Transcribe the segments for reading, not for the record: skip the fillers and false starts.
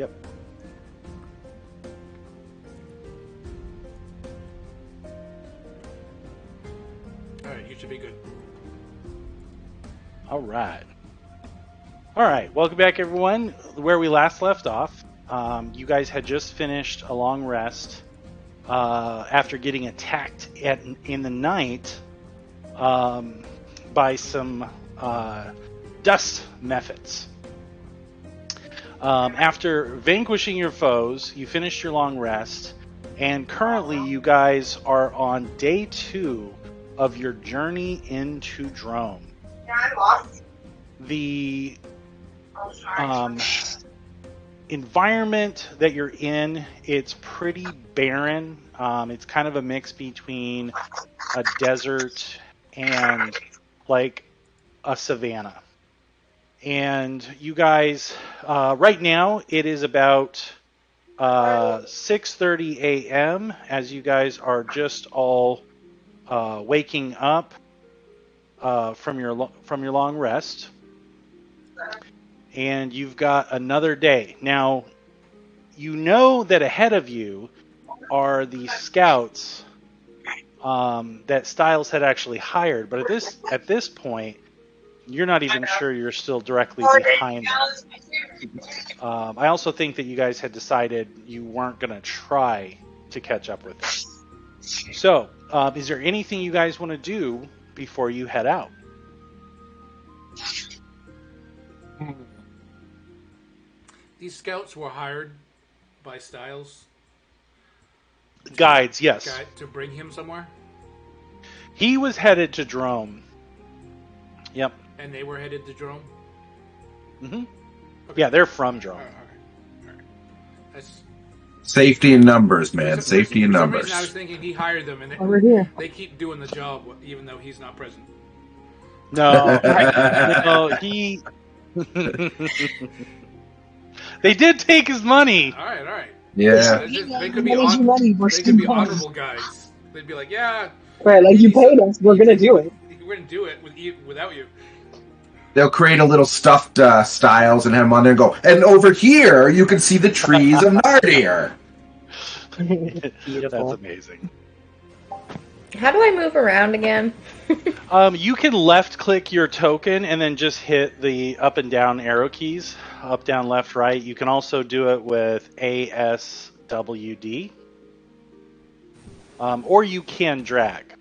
Yep. Alright, you should be good. All right. All right. Welcome back, everyone. Where we last left off, you guys had just finished a long rest after getting attacked in the night by some dust mephits. After vanquishing your foes, you finished your long rest, and currently you guys are on day 2 of your journey into Drome. The environment that you're in, it's pretty barren. It's kind of a mix between a desert and like a savanna. And you guys, right now it is about 6:30 a.m. as you guys are just all waking up from your long rest. And you've got another day. Now, you know that ahead of you are the scouts that Styles had actually hired, but at this point, you're not even sure you're still directly behind them. I also think that you guys had decided you weren't going to try to catch up with them. So, is there anything you guys want to do before you head out? These scouts were hired by Styles. Guides, yes. To bring him somewhere? He was headed to Drome. Yep. And they were headed to Drome? Mm-hmm. Okay. Yeah, they're from Drome. All right. That's... Safety in numbers, man. Safety in numbers. For some reason I was thinking he hired them, and Over here. They keep doing the job even though he's not present. No, he... They did take his money. All right. Yeah. They could be honorable guys. They'd be like, yeah. Right, like you paid us, we're gonna do it. We're gonna do it without you. They'll create a little stuffed Styles and have him on there and go, and over here you can see the trees of Nardir. Beautiful. That's amazing. How do I move around again? You can left click your token and then just hit the up and down arrow keys. Up, down, left, right. You can also do it with ASWD. Or you can drag.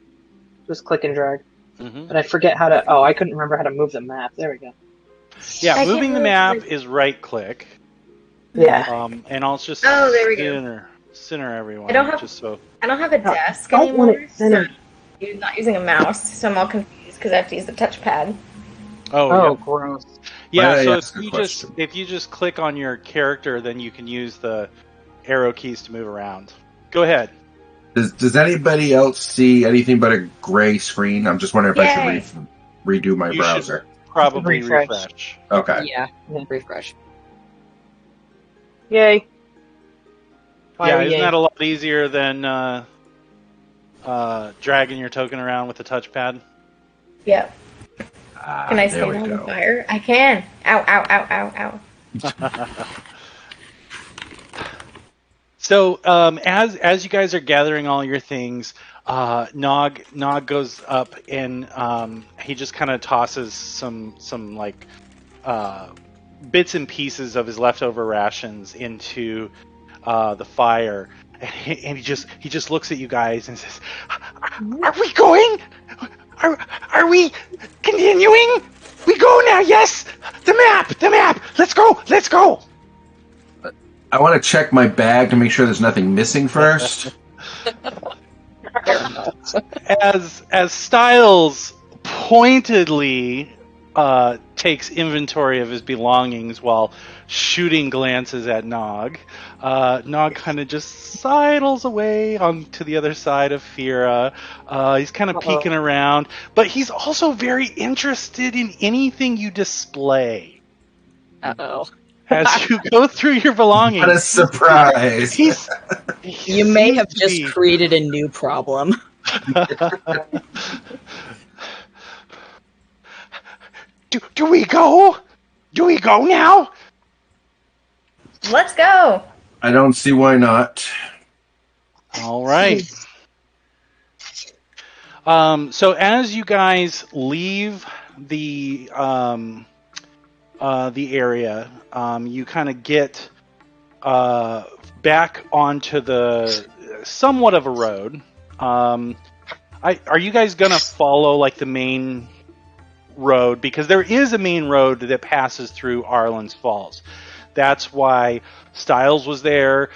Just click and drag. Mm-hmm. But I forget how to... Oh, I couldn't remember how to move the map. There we go. Yeah, moving the map is right click. Yeah. And I'll just there we go. Center everyone. I don't have a desk anymore, so I'm not using a mouse, so I'm all confused because I have to use the touchpad. Oh, yeah. Gross. Yeah, so if you just click on your character, then you can use the arrow keys to move around. Go ahead. Does anybody else see anything but a gray screen? I'm just wondering if I should redo my browser. Probably refresh. Okay. Yeah, refresh. Yay. Isn't that a lot easier than dragging your token around with the touchpad? Yep. Can I stand on the fire? I can. Ow, ow, ow, ow, ow. So, as you guys are gathering all your things, Nog goes up and he just kind of tosses some like bits and pieces of his leftover rations into the fire, and he just looks at you guys and says, "Are we going? Are we continuing? We go now? Yes. The map. Let's go." I want to check my bag to make sure there's nothing missing first. As Styles pointedly takes inventory of his belongings while shooting glances at Nog, Nog kind of just sidles away onto the other side of Fira. He's kind of peeking around, but he's also very interested in anything you display. Uh-oh. As you go through your belongings. What a surprise. You may have just created a new problem. Do we go? Do we go now? Let's go. I don't see why not. All right. So as you guys leave the area, you kind of get back onto the somewhat of a road. Are you guys gonna follow like the main road? Because there is a main road that passes through Arlen's Falls. That's why Styles was there.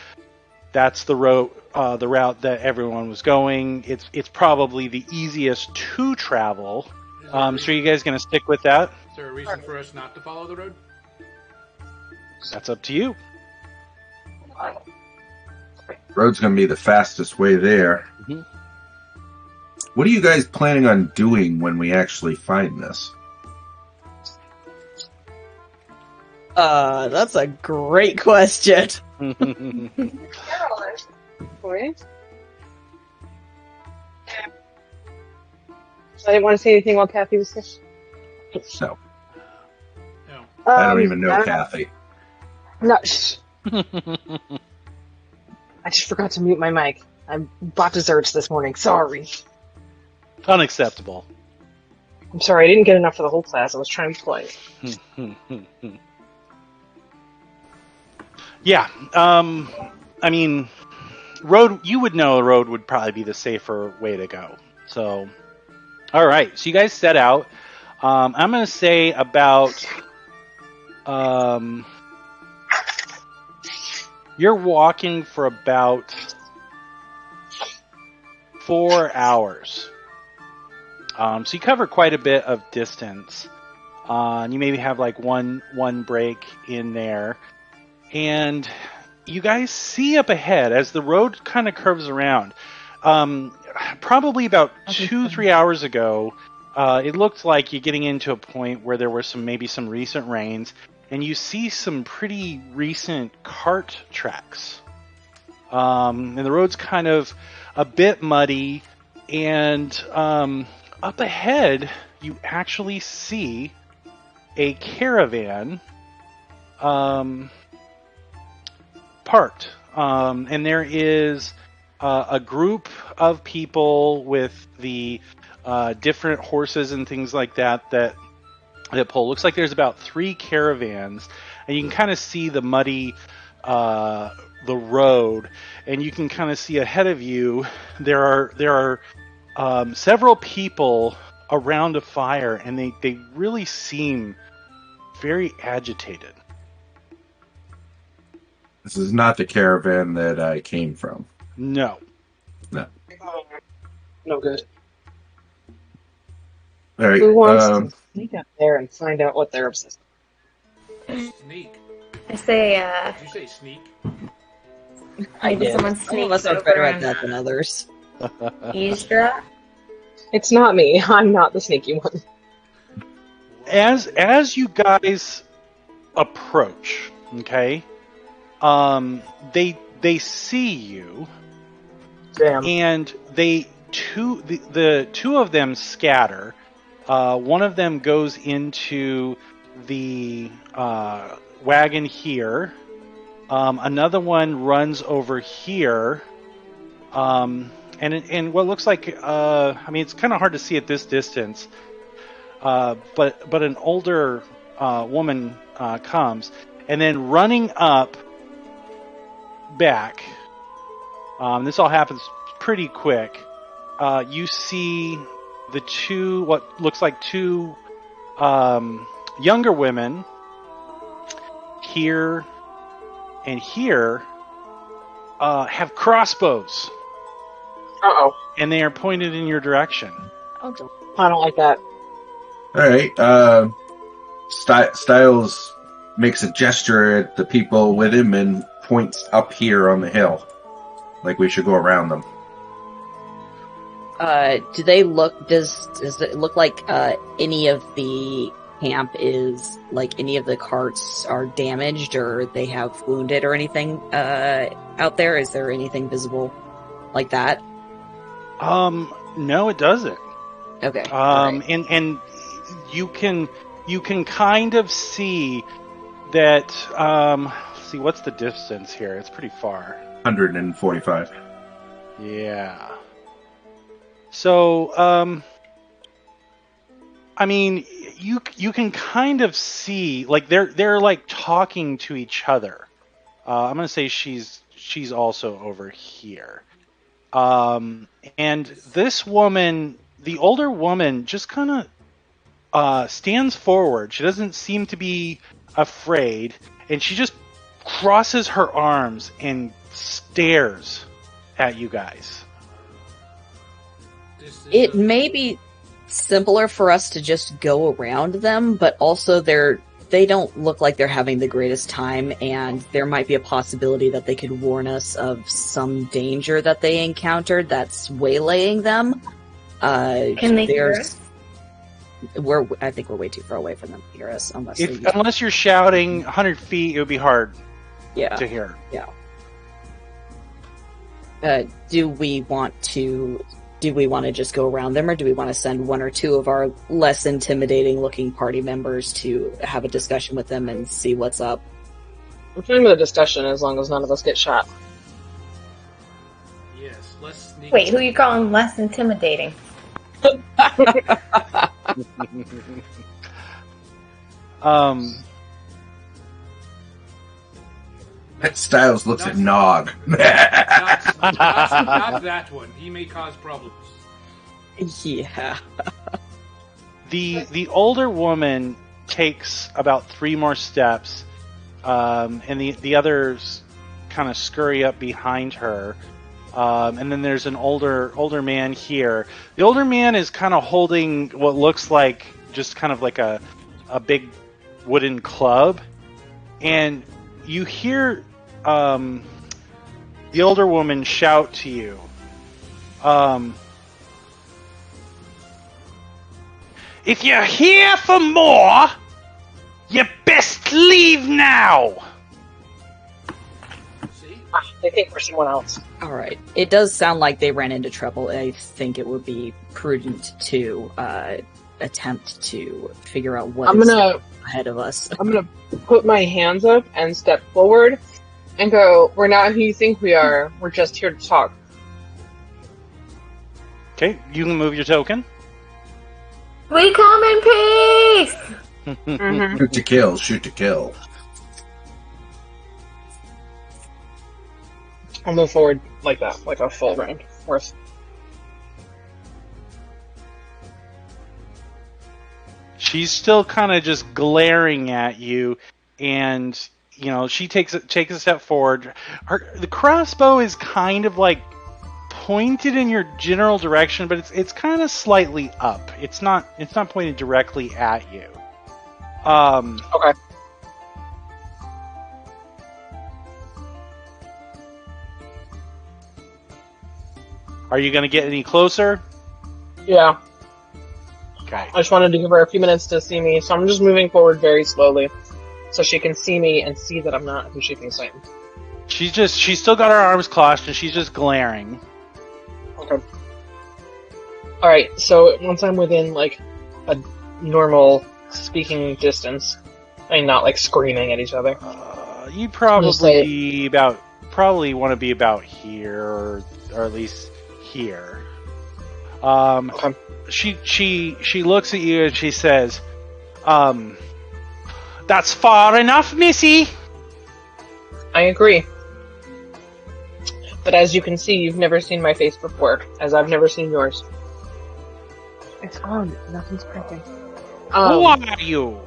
That's the route that everyone was going. It's probably the easiest to travel. So are you guys going to stick with that? Is there a reason for us not to follow the road? That's up to you. Road's going to be the fastest way there. Mm-hmm. What are you guys planning on doing when we actually find this? That's a great question. I didn't want to say anything while Kathy was here. No. No. I don't even know Kathy. No. I just forgot to mute my mic. I bought desserts this morning. Sorry. Unacceptable. I'm sorry. I didn't get enough for the whole class. I was trying to play. Yeah. I mean, road. You would know a road would probably be the safer way to go. So, all right. So you guys set out. I'm going to say about. You're walking for about 4 hours. So you cover quite a bit of distance. And you maybe have like one break in there. And you guys see up ahead as the road kind of curves around. Probably about 2-3 hours ago, it looked like you're getting into a point where there were maybe some recent rains, and you see some pretty recent cart tracks. And the road's kind of a bit muddy, and up ahead, you actually see a caravan parked. And there is a group of people with the different horses and things like that pull. Looks like there's about 3 caravans, and you can kind of see the muddy the road, and you can kind of see ahead of you there are several people around a fire, and they really seem very agitated. This is not the caravan that I came from. No. No. No good. All right. Who wants to sneak up there and find out what they're obsessed with? Sneak. I say, Did you say sneak? I did. someone Some of sneaks us are over better at and that than others. eavesdrop. It's not me. I'm not the sneaky one. As you guys approach, okay, they see you. Damn. And the two of them scatter. One of them goes into the wagon here. Another one runs over here. And what looks like, I mean, it's kind of hard to see at this distance. But an older woman comes, and then running up back. This all happens pretty quick. You see what looks like two younger women here and here have crossbows. Uh-oh. And they are pointed in your direction. I don't like that. All right. Styles makes a gesture at the people with him and points up here on the hill, like we should go around them. Do they look? Does it look like any of the camp is like any of the carts are damaged or they have wounded or anything out there? Is there anything visible like that? No, it doesn't. Okay. Right. And you can kind of see that see, what's the distance here? It's pretty far. 145. Yeah. So, I mean, you can kind of see, like, they're like talking to each other. I'm gonna say she's also over here. And this woman, the older woman, just kind of stands forward. She doesn't seem to be afraid, and she just crosses her arms and stares at you guys. It may be simpler for us to just go around them, but also they don't look like they're having the greatest time, and there might be a possibility that they could warn us of some danger that they encountered that's waylaying them. Can they hear us? I think we're way too far away from them to hear us, Unless you're shouting 100 feet, it would be hard to hear. Yeah. Do we want to just go around them, or do we want to send one or two of our less intimidating looking party members to have a discussion with them and see what's up? I'm fine with a discussion as long as none of us get shot. Yes, less sneaky. Wait, who are you calling less intimidating? Styles looks at Nog. Not that one. He may cause problems. Yeah. The older woman takes about 3 more steps, and the others kind of scurry up behind her. And then there's an older man here. The older man is kind of holding what looks like just kind of like a big wooden club, and you hear the older woman shout to you, "If you're here for more, you best leave now." They think we're someone else. Alright. It does sound like they ran into trouble. I think it would be prudent to attempt to figure out what is ahead of us. I'm gonna put my hands up and step forward and go, "We're not who you think we are. We're just here to talk." Okay, you can move your token. We come in peace! Mm-hmm. Shoot to kill, shoot to kill. I'll move forward like that, like a full round worth. She's still kind of just glaring at you, and she takes a step forward. The crossbow is kind of like pointed in your general direction, but it's kind of slightly up. It's not pointed directly at you. Okay. Are you going to get any closer? Yeah. Okay. I just wanted to give her a few minutes to see me, so I'm just moving forward very slowly, so she can see me and see that I'm not who she thinks I am. She's still got her arms crossed, and she's just glaring. Okay. Alright, so once I'm within, like, a normal speaking distance, I mean, not, like, screaming at each other. You probably want to be about here, or at least here. Okay. She looks at you and she says, "That's far enough, Missy." I agree. But as you can see, you've never seen my face before, as I've never seen yours. It's on. Nothing's printing. Who are you?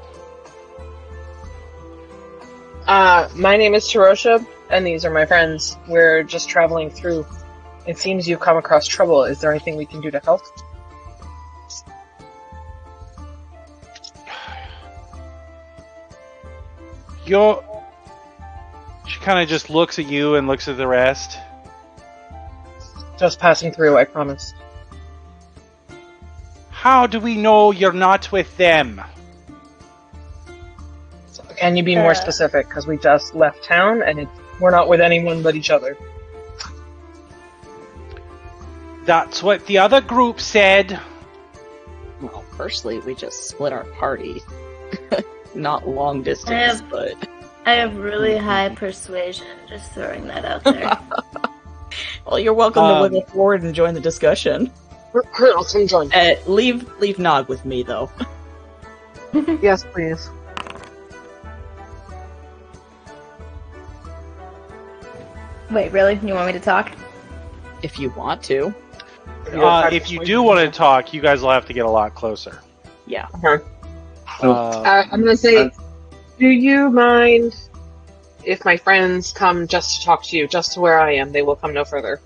My name is Tarosha, and these are my friends. We're just traveling through. It seems you've come across trouble. Is there anything we can do to help? She kind of just looks at you and looks at the rest. Just passing through, I promise. How do we know you're not with them? So, can you be more specific? Because we just left town, and we're not with anyone but each other. That's what the other group said. Well, firstly, we just split our party. Not long distance, but... I have really high persuasion. Just throwing that out there. Well, you're welcome to wiggle forward and join the discussion. I'll come join. Leave Nog with me, though. Yes, please. Wait, really? You want me to talk? If you want to. If you do want to talk, you guys will have to get a lot closer. Yeah. Okay. I'm gonna say, uh, do you mind if my friends come just to talk to you, just to where I am? They will come no further.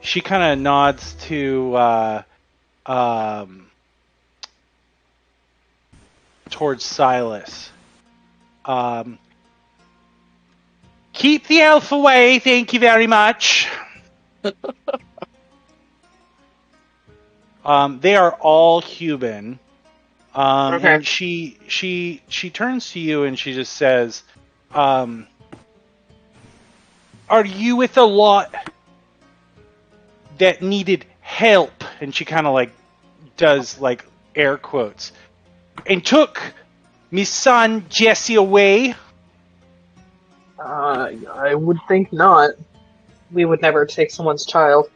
She kind of nods to towards Silas. Keep the elf away, thank you very much. They are all human. Okay. And she turns to you and she just says, "Are you with a lot that needed help?" And she kind of like does like air quotes. "And took me son Jesse away?" I would think not. We would never take someone's child.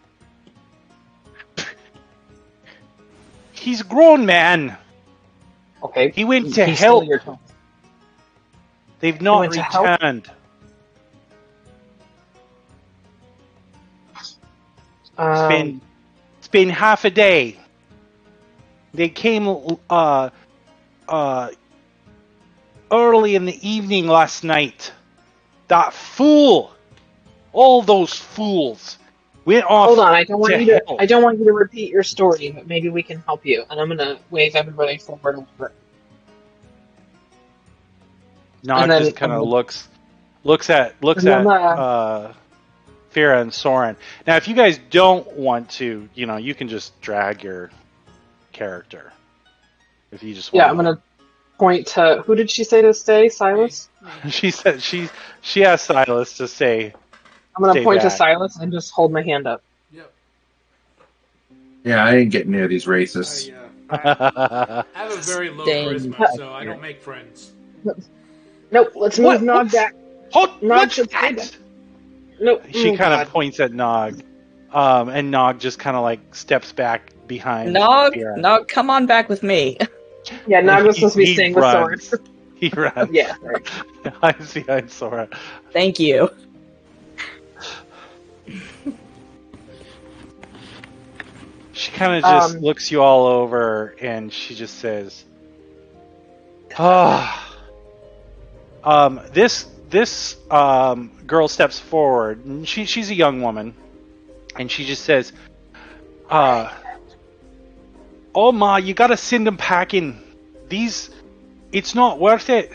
He's a grown man. Okay. He went to He's help. still your child. They've not went to help? returned. It's been half a day. They came early in the evening last night. That fool, all those fools, went off. Hold on, I don't want help. you to repeat your story, but maybe we can help you. And I'm gonna wave everybody forward a little bit. Nog And then- just kind of looks at Fira and Soren. Now, if you guys don't want to, you can just drag your character. If you just want. Yeah, I'm gonna point to who did she say to stay? Silas? She said she asked Silas to say. I'm gonna Stay point to back. Silas and just hold my hand up. Yep. Yeah, I ain't getting near these racists. I have a very low Dang. charisma, so I don't make friends. Nope, let's move Nog back. Hold, Nog what's should stay that? back. Nope. She oh, kind God. of points at Nog, and Nog just kind of like steps back behind. Nog, Fira. come on back with me. Yeah, Nog was supposed to be staying with Soren. runs. He runs. Yeah. Hides behind Sora. Thank you. She kind of just looks you all over, and she just says, this girl steps forward, and she's a young woman, and she just says, "Oh ma, you gotta send them packing. It's not worth it.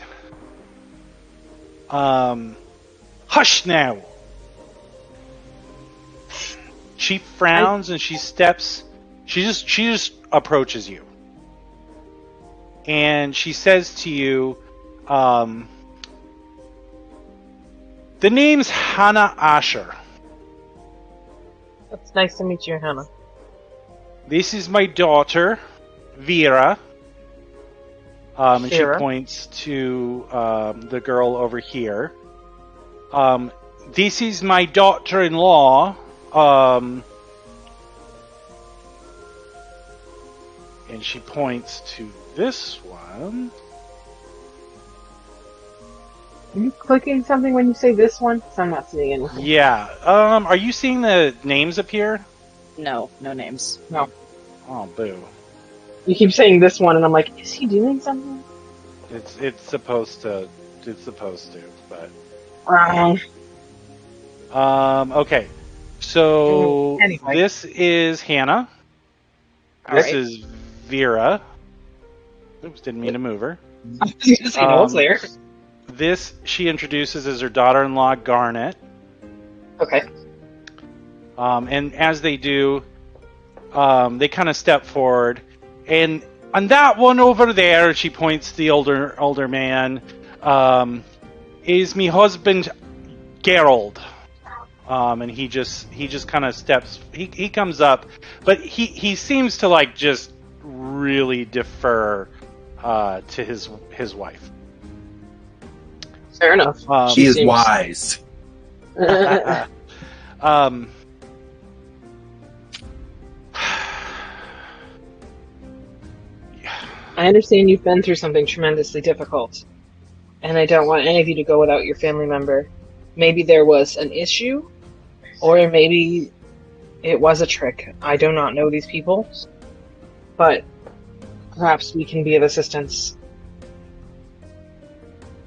Hush now." She frowns and she steps. She just approaches you, and she says to you, "The name's Hannah Asher. It's nice to meet you, Hannah. This is my daughter, Vera." And she Vera. points to the girl over here. This is my daughter-in-law. And she points to this one. Are you clicking something when you say this one? 'Cause I'm not seeing anything. Yeah. Are you seeing the names appear? No names. No. Oh, boo. You keep saying this one, and I'm like, is he doing something? It's supposed to, but okay. So Anyway. this is Hannah. This is Vera. Oops, didn't mean to move her. I was gonna say no, it's there. This she introduces as her daughter-in-law, Garnet. Okay. And as they do, they kind of step forward, and on that one over there, she points to the older man, is me husband, Gerald. And he just kind of steps. He comes up, but he seems to like just really defer to his wife. Fair enough. She is seems- wise. Um, I understand you've been through something tremendously difficult, and I don't want any of you to go without your family member. Maybe there was an issue, or maybe it was a trick. I do not know these people, but perhaps we can be of assistance.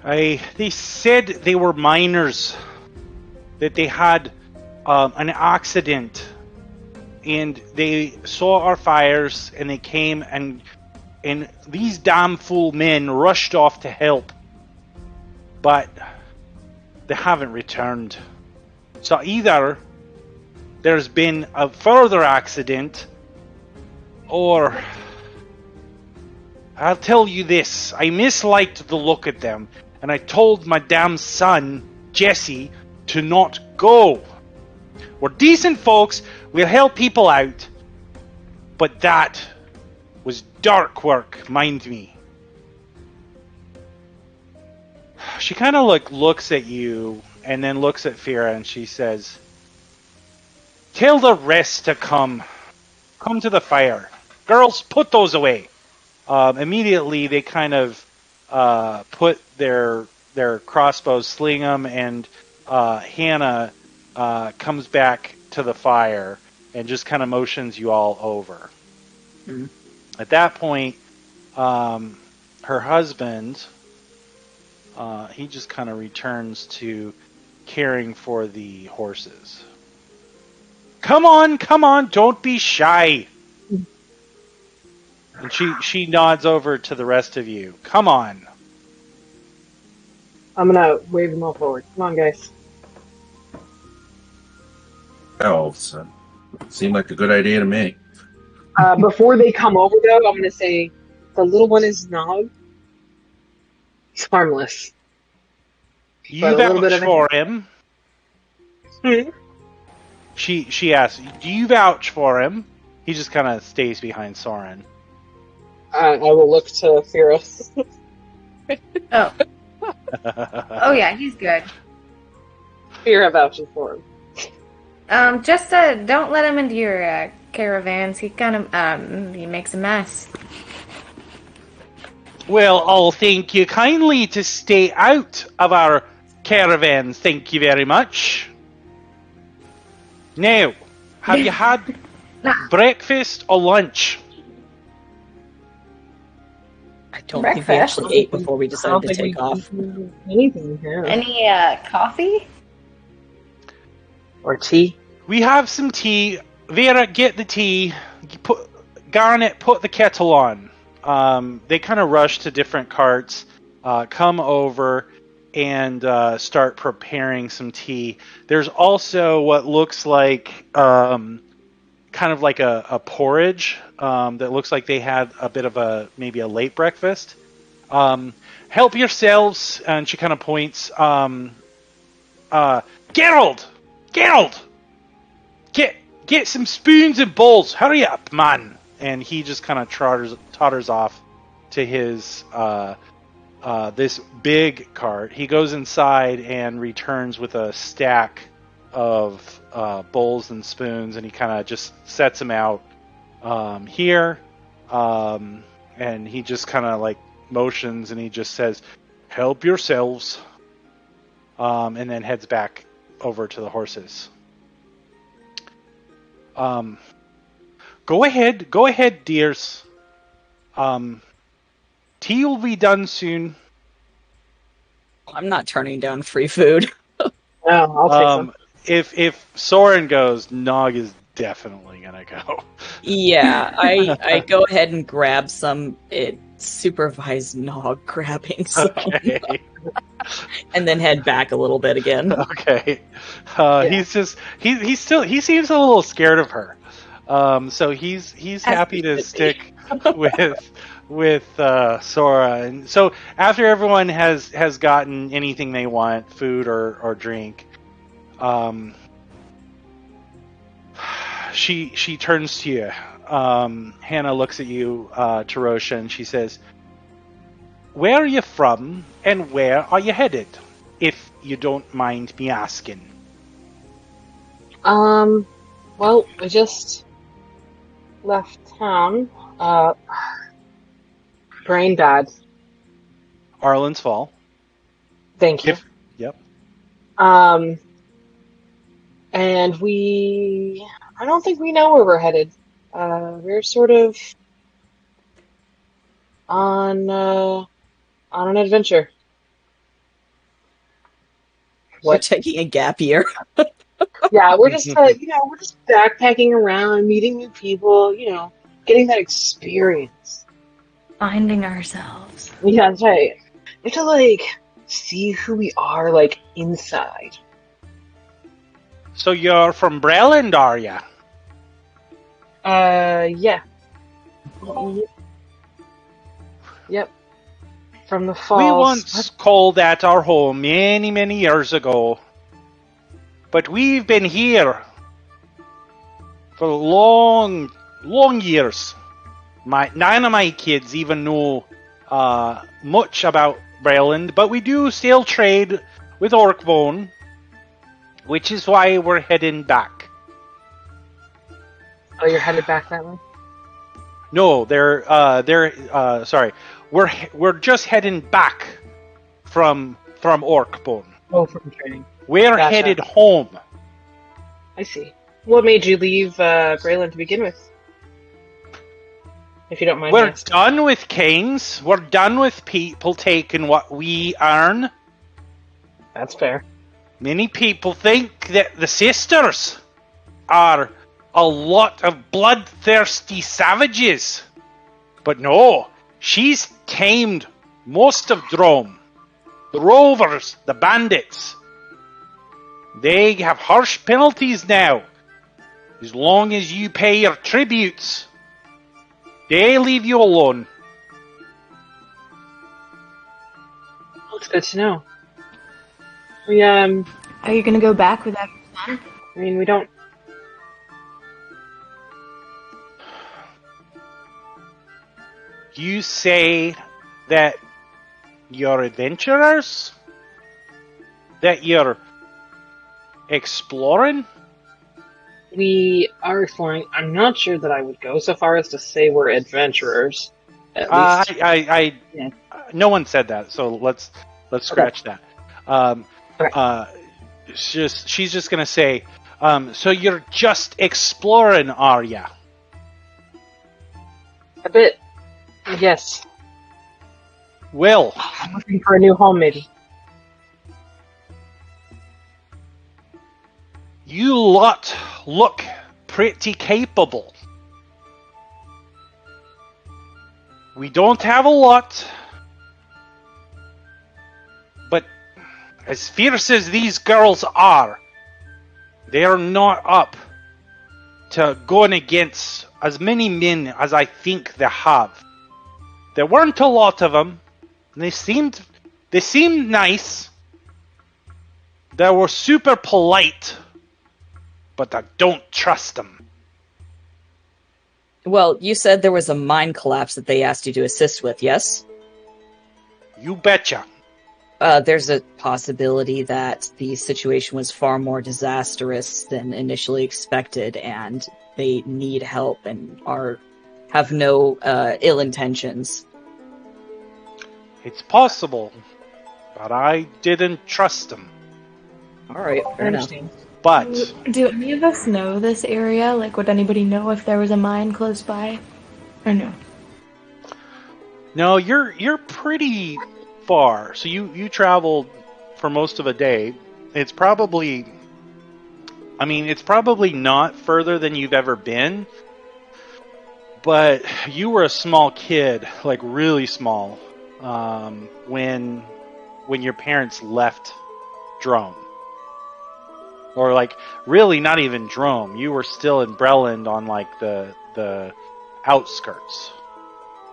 They said they were miners, that they had an accident, and they saw our fires, and they came, and these damn fool men rushed off to help, but they haven't returned. So either there's been a further accident, or I'll tell you this, I misliked the look at them, and I told my damn son, Jesse, to not go. We're decent folks, we'll help people out, but that was dark work, mind me. She kind of looks at you, and then looks at Fira, and she says, tell the rest to come. Come to the fire. Girls, put those away. Immediately, they kind of put their crossbows, sling them, and Hannah comes back to the fire and just kind of motions you all over. Mm-hmm. At that point, her husband, he just kind of returns to caring for the horses. Come on, don't be shy. And she nods over to the rest of you. Come on. I'm gonna wave them all forward. Come on, guys. Elves. Seemed like a good idea to me. Before they come over, though, I'm gonna say the little one is Nog. He's harmless. You But a little bit vouch of for him. Hmm? She asks, do you vouch for him? He just kind of stays behind Soren. I will look to Fira. Oh. Oh yeah, he's good. Fira vouches for him. Just don't let him into your caravans. He kind of he makes a mess. Well, I'll thank you kindly to stay out of our caravans. Thank you very much. Now, have you had breakfast or lunch? I don't think we Breakfast? actually ate before we I decided don't to think take we off. do anything here. Any coffee? Or tea. We have some tea. Vera, get the tea. Garnet, put the kettle on. They kind of rush to different carts, come over, and start preparing some tea. There's also what looks like kind of like a porridge that looks like they had a bit of maybe a late breakfast. Help yourselves, and she kind of points. Gerald, get some spoons and bowls. Hurry up, man! And he just kind of totters off to his this big cart. He goes inside and returns with a stack of bowls and spoons, and he kind of just sets them out here. And he just kind of like motions, and he just says, "Help yourselves," and then heads back over to the horses. Go ahead, dears. Tea will be done soon. I'm not turning down free food. No, I'll take some. If Soren goes, Nog is definitely gonna go. Yeah, I go ahead and grab some. It supervised Nog grabbing some, Okay. and then head back a little bit again. Okay. Yeah. He seems a little scared of her. So he's happy to stick with Sora. And so after everyone has gotten anything they want, food or drink, she turns to you. Hannah looks at you, Tarosha, and she says, where are you from and where are you headed, if you don't mind me asking? Well, we just left town. Brain bad. Arlen's Fall. Thank you. Yep. And I don't think we know where we're headed. We're sort of on an adventure. We're taking a gap year. Yeah, we're just we're just backpacking around, meeting new people, getting that experience. Finding ourselves. Yeah, that's right. We have to see who we are inside. So you're from Breland, are ya? Yeah. Yep. From the falls. We once called that our home many, many years ago. But we've been here for long, long years. None of my kids even know much about Breland, but we do still trade with Orkbone, which is why we're heading back. Oh, you're headed back that way? No, sorry. We're just heading back from Orkbone. Oh, from training. We're Gotcha. headed home. I see. What made you leave Greyland to begin with? If you don't mind. We're done with kings. We're done with people taking what we earn. That's fair. Many people think that the sisters are a lot of bloodthirsty savages. But no, she's tamed most of Drome. The rovers, the bandits. They have harsh penalties now. As long as you pay your tributes, they leave you alone. Well, it's good to know. We, Are you gonna go back without your son? I mean, we don't... You say that you're adventurers? That you're exploring? We are exploring. I'm not sure that I would go so far as to say we're adventurers. At least. Yeah. No one said that, so let's scratch that. She's just gonna say, so you're just exploring, are ya? A bit. Yes. Well, I'm looking for a new home, maybe. You lot look pretty capable. We don't have a lot, but as fierce as these girls are, they're not up to going against as many men as I think they have. There weren't a lot of them, and they seemed nice. They were super polite. But I don't trust them. Well, you said there was a mine collapse that they asked you to assist with, yes? You betcha. There's a possibility that the situation was far more disastrous than initially expected, and they need help and have no ill intentions. It's possible, but I didn't trust them. Alright, fair enough. But do any of us know this area? Like, would anybody know if there was a mine close by? Or no? no, you're pretty far. So you traveled for most of a day. It's probably not further than you've ever been. But you were a small kid, like really small, when your parents left Drome. Or really not even Drome. You were still in Breland on the outskirts.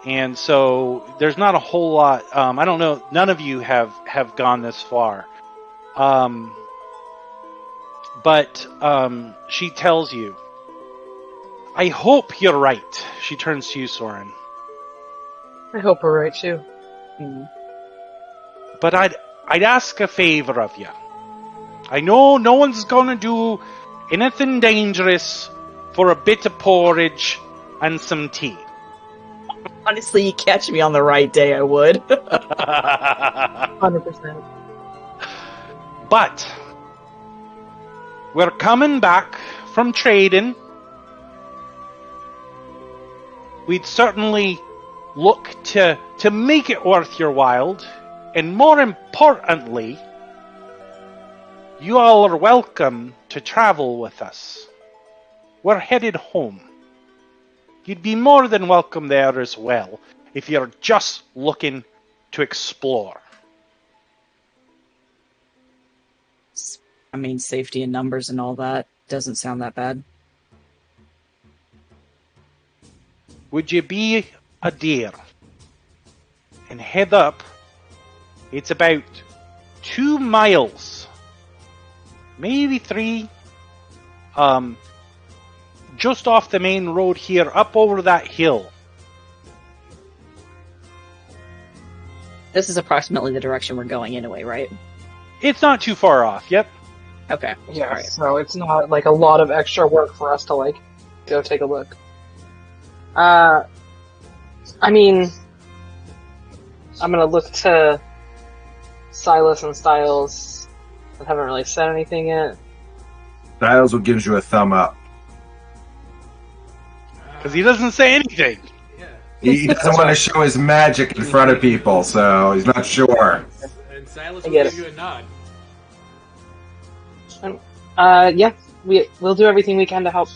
And so there's not a whole lot. I don't know. None of you have gone this far. But she tells you, I hope you're right. She turns to you, Soren. I hope we're right, too. Mm. But I'd ask a favor of you. I know no one's gonna do anything dangerous for a bit of porridge and some tea. Honestly, you catch me on the right day, I would. 100%. But we're coming back from trading. We'd certainly look to make it worth your while, and more importantly, you all are welcome to travel with us. We're headed home. You'd be more than welcome there as well, if you're just looking to explore. I mean, safety in numbers and all that doesn't sound that bad. Would you be a deer and head up? It's about 2 miles, maybe 3, just off the main road here, up over that hill. This is approximately the direction we're going anyway, right? It's not too far off, yep. Okay. Yeah, Alright. so it's not like a lot of extra work for us to like go take a look. I mean, I'm gonna look to Silas and Styles that haven't really said anything yet. Styles will give you a thumb up. Because he doesn't say anything. Yeah. He doesn't want to show his magic in front of people, so he's not sure. And Silas I will get give it. you a nod. Yeah, we'll do everything we can to help.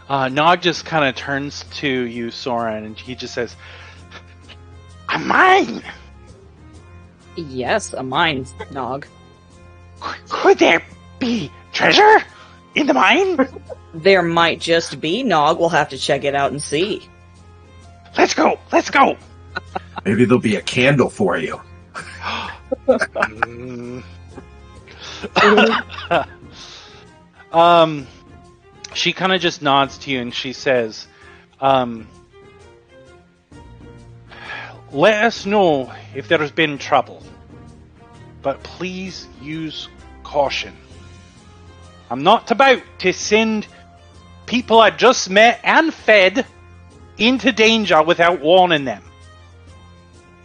Nog just kind of turns to you, Soren, and he just says, "A mine! Yes, a mine, Nog. Could there be treasure in the mine? There might just be, Nog. We'll have to check it out and see. Let's go! Let's go!" Maybe there'll be a candle for you. She kind of just nods to you and she says, "Let us know if there has been trouble, but please use caution. I'm not about to send people I just met and fed into danger without warning them."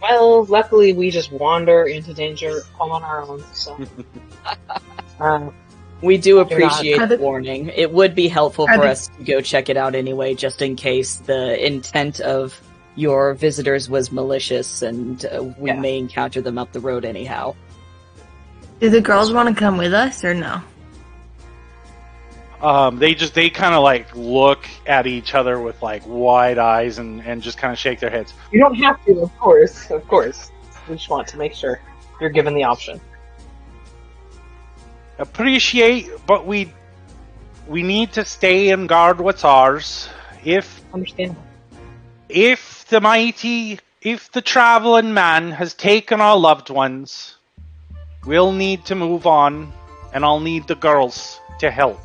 Well, luckily we just wander into danger all on our own, so. We do You're not- appreciate Are the the- warning. It would be helpful Are for the- us to go check it out anyway, just in case the intent of your visitors was malicious and we Yeah. may encounter them up the road anyhow. Do the girls want to come with us or no? They kind of like look at each other with like wide eyes and just kind of shake their heads. You don't have to, of course, of course. We just want to make sure you're given the option. Appreciate, but we need to stay and guard what's ours. Understand? If the traveling man has taken our loved ones, we'll need to move on, and I'll need the girls to help.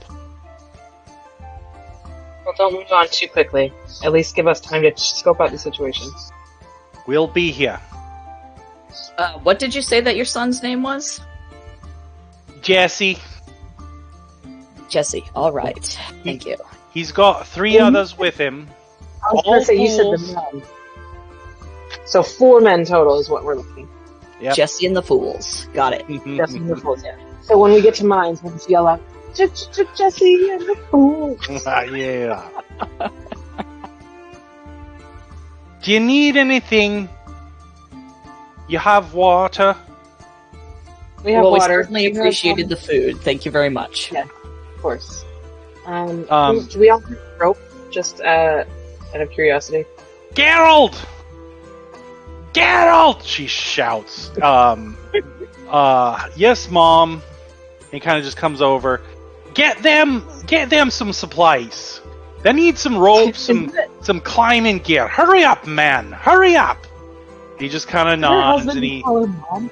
Well, don't move on too quickly. At least give us time to scope out the situation. We'll be here. What did you say that your son's name was? Jesse, Jesse. All right. Thank you. he's got 3 others with him. I was gonna say, you said the men. So 4 men total is what we're looking. Yep. Jesse and the Fools. Got it. Jesse and the Fools, yeah. So when we get to mines, we'll just yell out, Jesse and the Fools. Yeah. Do you need anything? You have water? We have Well, water. we certainly appreciated the food. Thank you very much. Yeah. Of course. Do Um, we all have rope? Just out of curiosity. Geralt! Geralt! She shouts. Yes, Mom. He kind of just comes over. Get them some supplies. They need some ropes, some climbing gear. Hurry up, man! Hurry up! He just kind of nods and he. Mom?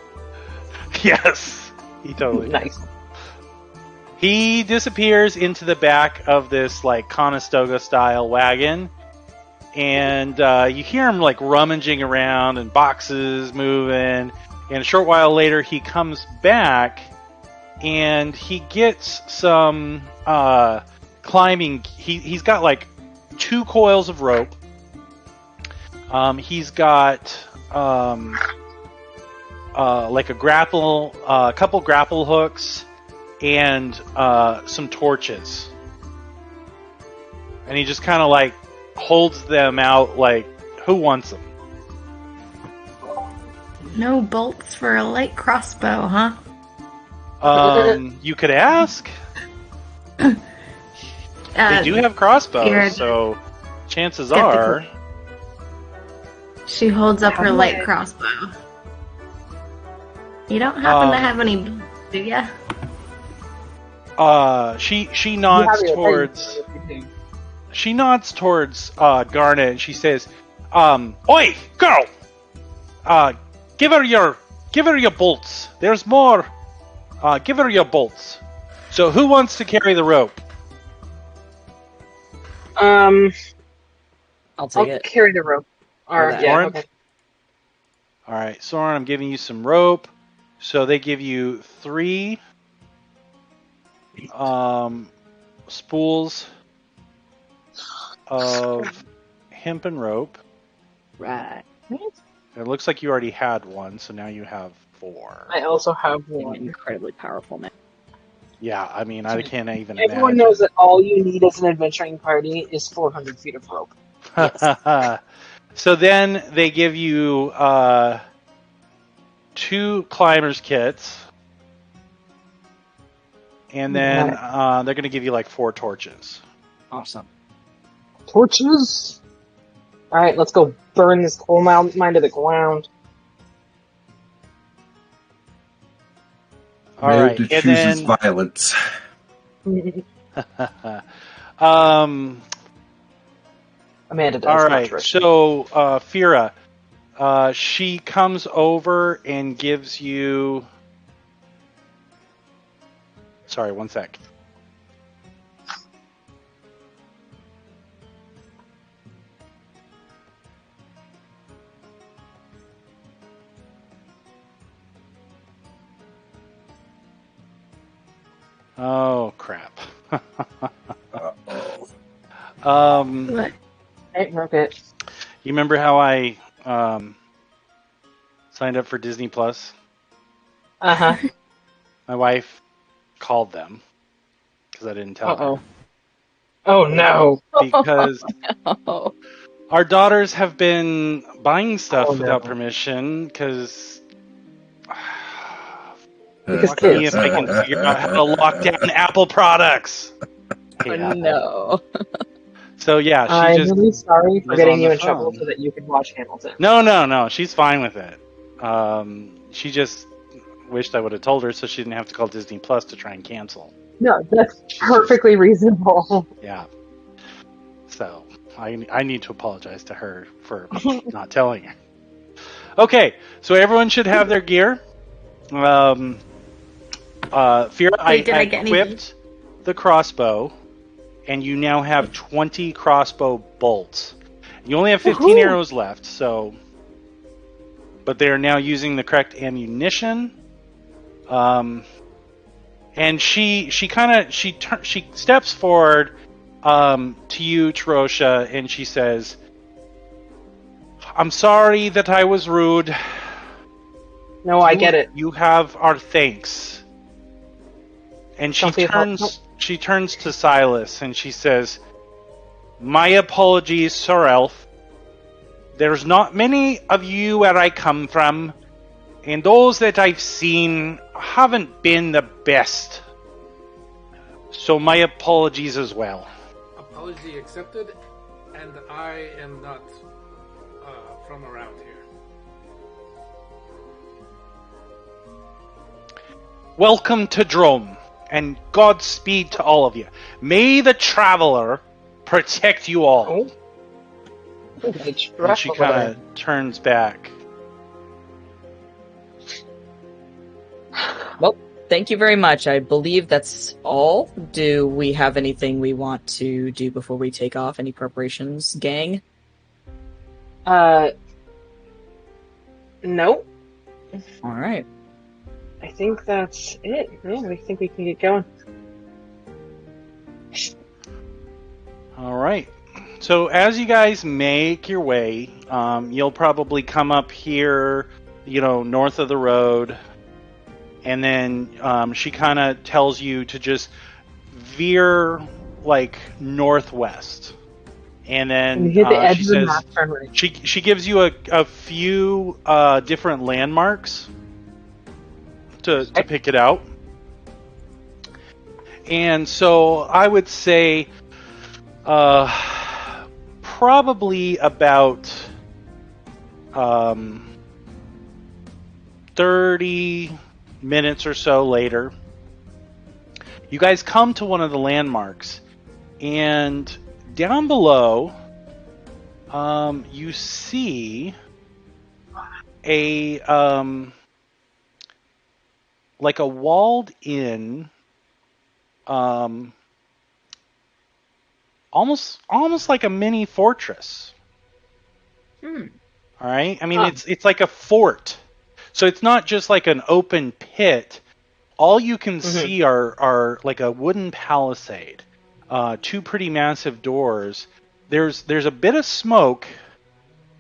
Yes, he totally. Nice. He disappears into the back of this like Conestoga style wagon, and you hear him like rummaging around and boxes moving. And a short while later, he comes back and he gets some climbing. He's got like 2 coils of rope. He's got like a couple grapple hooks, and some torches. And he just kind of like holds them out like, who wants them? No bolts for a light crossbow, huh? You could ask. They do have crossbows, so chances are. She holds up her light crossbow. You don't happen to have any, do ya? She nods towards. She nods towards Garnet, and she says, "Oi, girl! Give her your bolts. There's more. Give her your bolts." So, who wants to carry the rope? I'll take I'll it. carry the rope. Okay. Yeah, Soren? okay. All right, Soren, I'm giving you some rope. So they give you 3 spools of hempen rope. Right. It looks like you already had one, so now you have 4. I also have I'm one. incredibly powerful man. Yeah, I mean, I can't even Everyone imagine. knows that all you need as an adventuring party is 400 feet of rope. So then they give you 2 climbers kits, and then they're going to give you like 4 torches. Awesome. Torches? Alright, let's go burn this coal mine to the ground. All Man right, who and chooses then violence. Amanda does. all not right, Trish. so Fira, she comes over and gives you. Sorry, one sec. Oh crap. What? Hey, Rocket. You remember how I signed up for Disney Plus? Uh-huh. My wife called them because I didn't tell Uh-oh. Oh, no. her. Because Oh. our daughters have been buying stuff Oh, no. without permission because Because fuck me kids. if I can figure out how to lock down Apple products. Hate Oh, Apple. no. So yeah, she I'm just really sorry for was getting on you the in trouble phone. so that you could watch Hamilton. No, she's fine with it. She just wished I would have told her so she didn't have to call Disney Plus to try and cancel. No, that's perfectly reasonable. Yeah. So I need to apologize to her for not telling her. Okay, so everyone should have their gear. Fira, Wait, did I get equipped the crossbow, and you now have 20 crossbow bolts. You only have 15 Woohoo! arrows left, so. But they are now using the correct ammunition. And she steps forward to you, Terosha, and she says, "I'm sorry that I was rude. No, I get it. You have our thanks." And Don't be she turns to Silas and she says, "My apologies, Sir Elf. There's not many of you where I come from, and those that I've seen haven't been the best. So my apologies as well." Apology accepted, and I am not from around here. Welcome to Drome, and Godspeed to all of you. May the Traveler protect you all. And she kind of turns back. Well, thank you very much. I believe that's all. Do we have anything we want to do before we take off? Any preparations, gang? Nope. All right. I think that's it. Yeah, I think we can get going. All right. So as you guys make your way, you'll probably come up here, north of the road, and then she kind of tells you to just veer like northwest, and When you then hit the edge she of the says map, turn right. she gives you a few different landmarks to pick it out, and so I would say probably about 30 minutes or so later, you guys come to one of the landmarks, and down below, you see a like a walled-in, almost like a mini fortress. All right. I mean, it's like a fort, so it's not just like an open pit. All you can see are like a wooden palisade, two pretty massive doors. There's a bit of smoke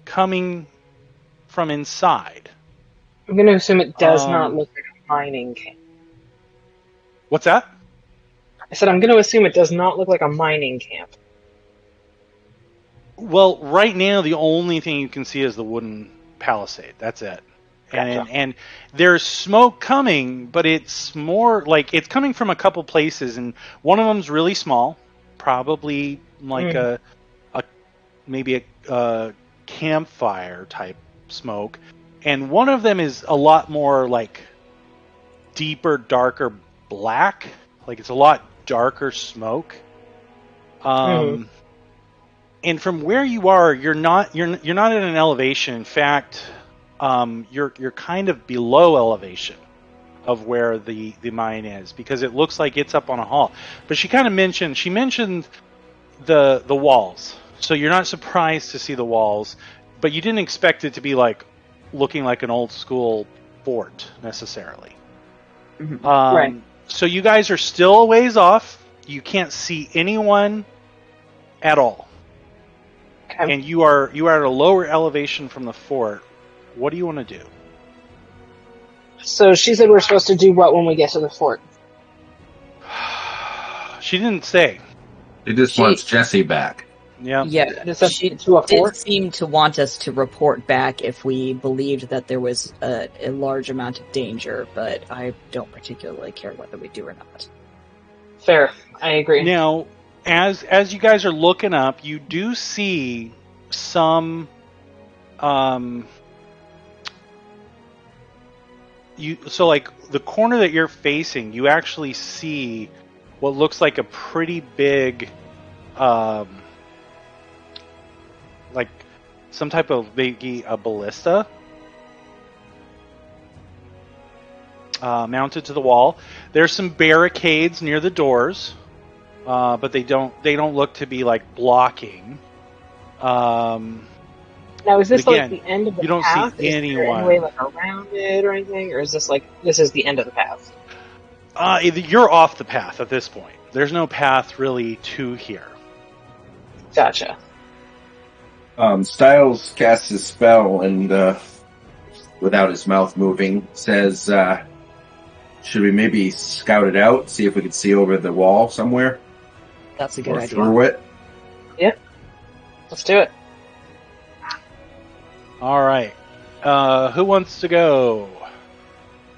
coming from inside. I'm going to assume it does not look like a mining camp. What's that? I said I'm going to assume it does not look like a mining camp. Well, right now the only thing you can see is the wooden palisade. That's it. Gotcha. And there's smoke coming, but it's more like it's coming from a couple places, and one of them's really small, probably like maybe a campfire type smoke, and one of them is a lot more like deeper, darker black, like it's a lot darker smoke. And from where you are, you're not at an elevation. In fact, you're kind of below elevation of where the mine is, because it looks like it's up on a hall. But she mentioned the walls, so you're not surprised to see the walls, but you didn't expect it to be like looking like an old school fort necessarily. Right. So you guys are still a ways off. You can't see anyone at all. Okay. And you are at a lower elevation from the fort. What do you want to do? So she said we're supposed to do what when we get to the fort? She didn't say. He just wants Jesse back. Yeah. Yeah, Just she to a did fort? seem to want us to report back if we believed that there was a large amount of danger, but I don't particularly care whether we do or not. Fair. I agree. Now, as you guys are looking up, you do see some so like the corner that you're facing, you actually see what looks like a pretty big like some type of a ballista mounted to the wall. There's some barricades near the doors, but they don't look to be like blocking. Now, is this again, like the end of the you don't path? see Is anyone. there any way like around it or anything, or is this like this is the end of the path? You're off the path at this point. There's no path really to here. Gotcha. Styles casts his spell and, without his mouth moving, says, should we maybe scout it out, see if we can see over the wall somewhere? That's a good Or idea. through it? Yeah. Let's do it. All right. Who wants to go?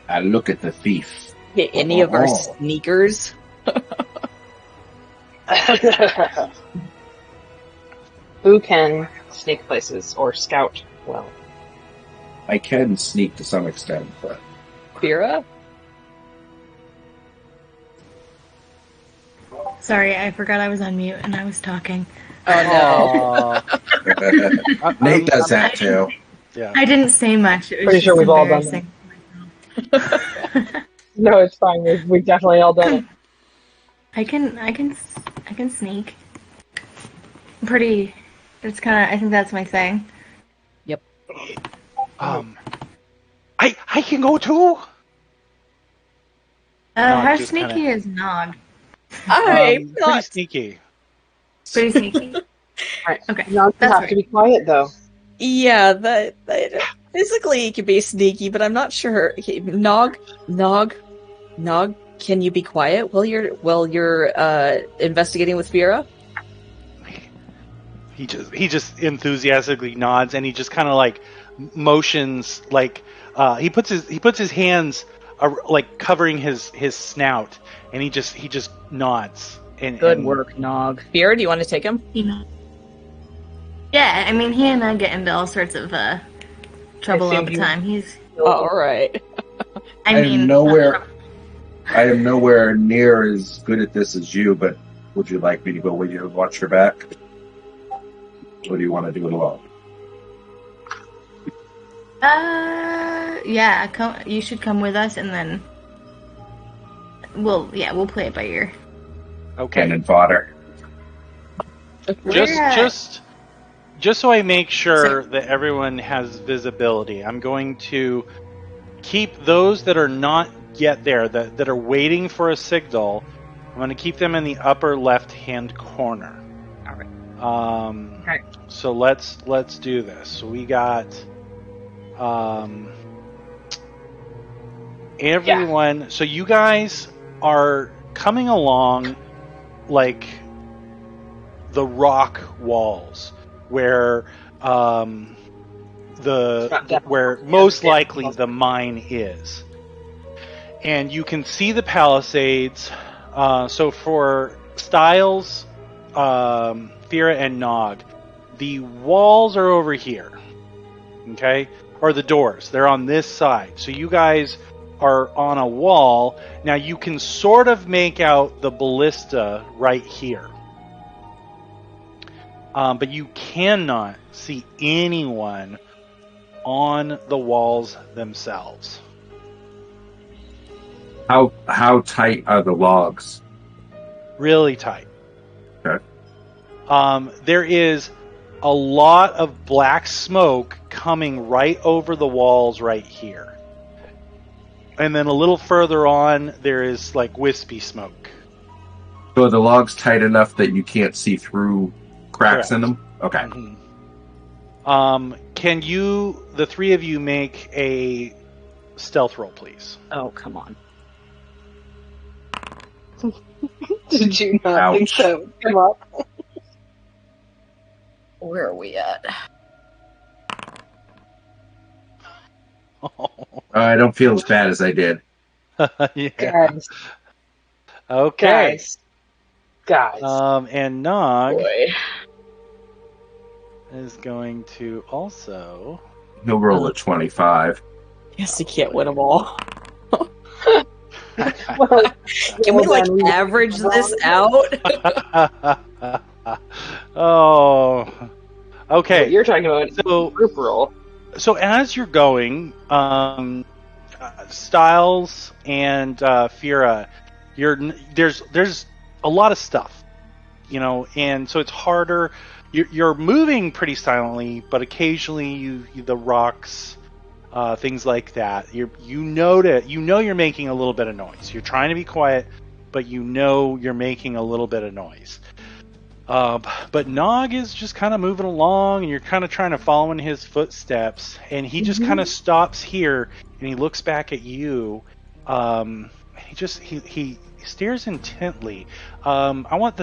I look at the thief. Yeah, any of our sneakers? Who can sneak places or scout well? I can sneak to some extent, but... Fira? Sorry, I forgot I was on mute and I was talking. Oh no. Nate does that too. Yeah. I didn't say much. It was Pretty just sure we've all done embarrassing. No, it's fine. We've definitely all done it. I can sneak. Pretty. It's kind of. I think that's my thing. I can go too. How just sneaky kinda- is Nog? I'm Pretty not. sneaky. Pretty sneaky. Alright, Okay, now you that's have right. to be quiet though. Yeah, that physically he can be sneaky, but I'm not sure. Nog, can you be quiet while you're investigating with Vera? He just enthusiastically nods, and he just kind of like motions, like he puts his hands like covering his snout, and he just nods. Good And work, Nog. Vera, do you want to take him? Yeah, I mean, he and I get into all sorts of trouble I all think the you- time. He's, All right. I I mean, am nowhere near as good at this as you, but would you like me to go with you and watch your back? Or do you want to do it alone? yeah, you should come with us, and then we'll play it by ear. okay, Cannon fodder. just so I make sure that everyone has visibility, I'm going to keep those that are not yet there, that are waiting for a signal. I'm going to keep them in the upper left-hand corner. All right. Okay. So let's do this. So we got everyone. Yeah. So you guys are coming along like the rock walls, where where most likely the mine is, and you can see the palisades. So for Styles, Fira, and Nog, the walls are over here, okay? Or the doors, they're on this side. So you guys are on a wall. Now you can sort of make out the ballista right here. But you cannot see anyone on the walls themselves. How tight are the logs? Really tight. Okay. There is a lot of black smoke coming right over the walls right here. And then a little further on, there is like wispy smoke. So are the logs tight enough that you can't see through cracks in them? Okay. Mm-hmm. Can you, the three of you, make a stealth roll, please? Oh, come on. Did you not think so? Come on. Where are we at? I don't feel as bad as I did. Yeah. Guys. Okay. Guys. And Nog Boy. is going to also... He'll roll a 25. Guess you can't win them all. Well, Can we like average this out? Oh. Okay. What you're talking about So group roll. So as you're going, Styles and Fira, there's a lot of stuff, you know, and so it's harder. You're moving pretty silently, but occasionally the rocks, things like that. You know you're making a little bit of noise. You're trying to be quiet, but you know you're making a little bit of noise. But Nog is just kind of moving along, and you're kind of trying to follow in his footsteps, and he just kind of stops here, and he looks back at you. He stares intently. I want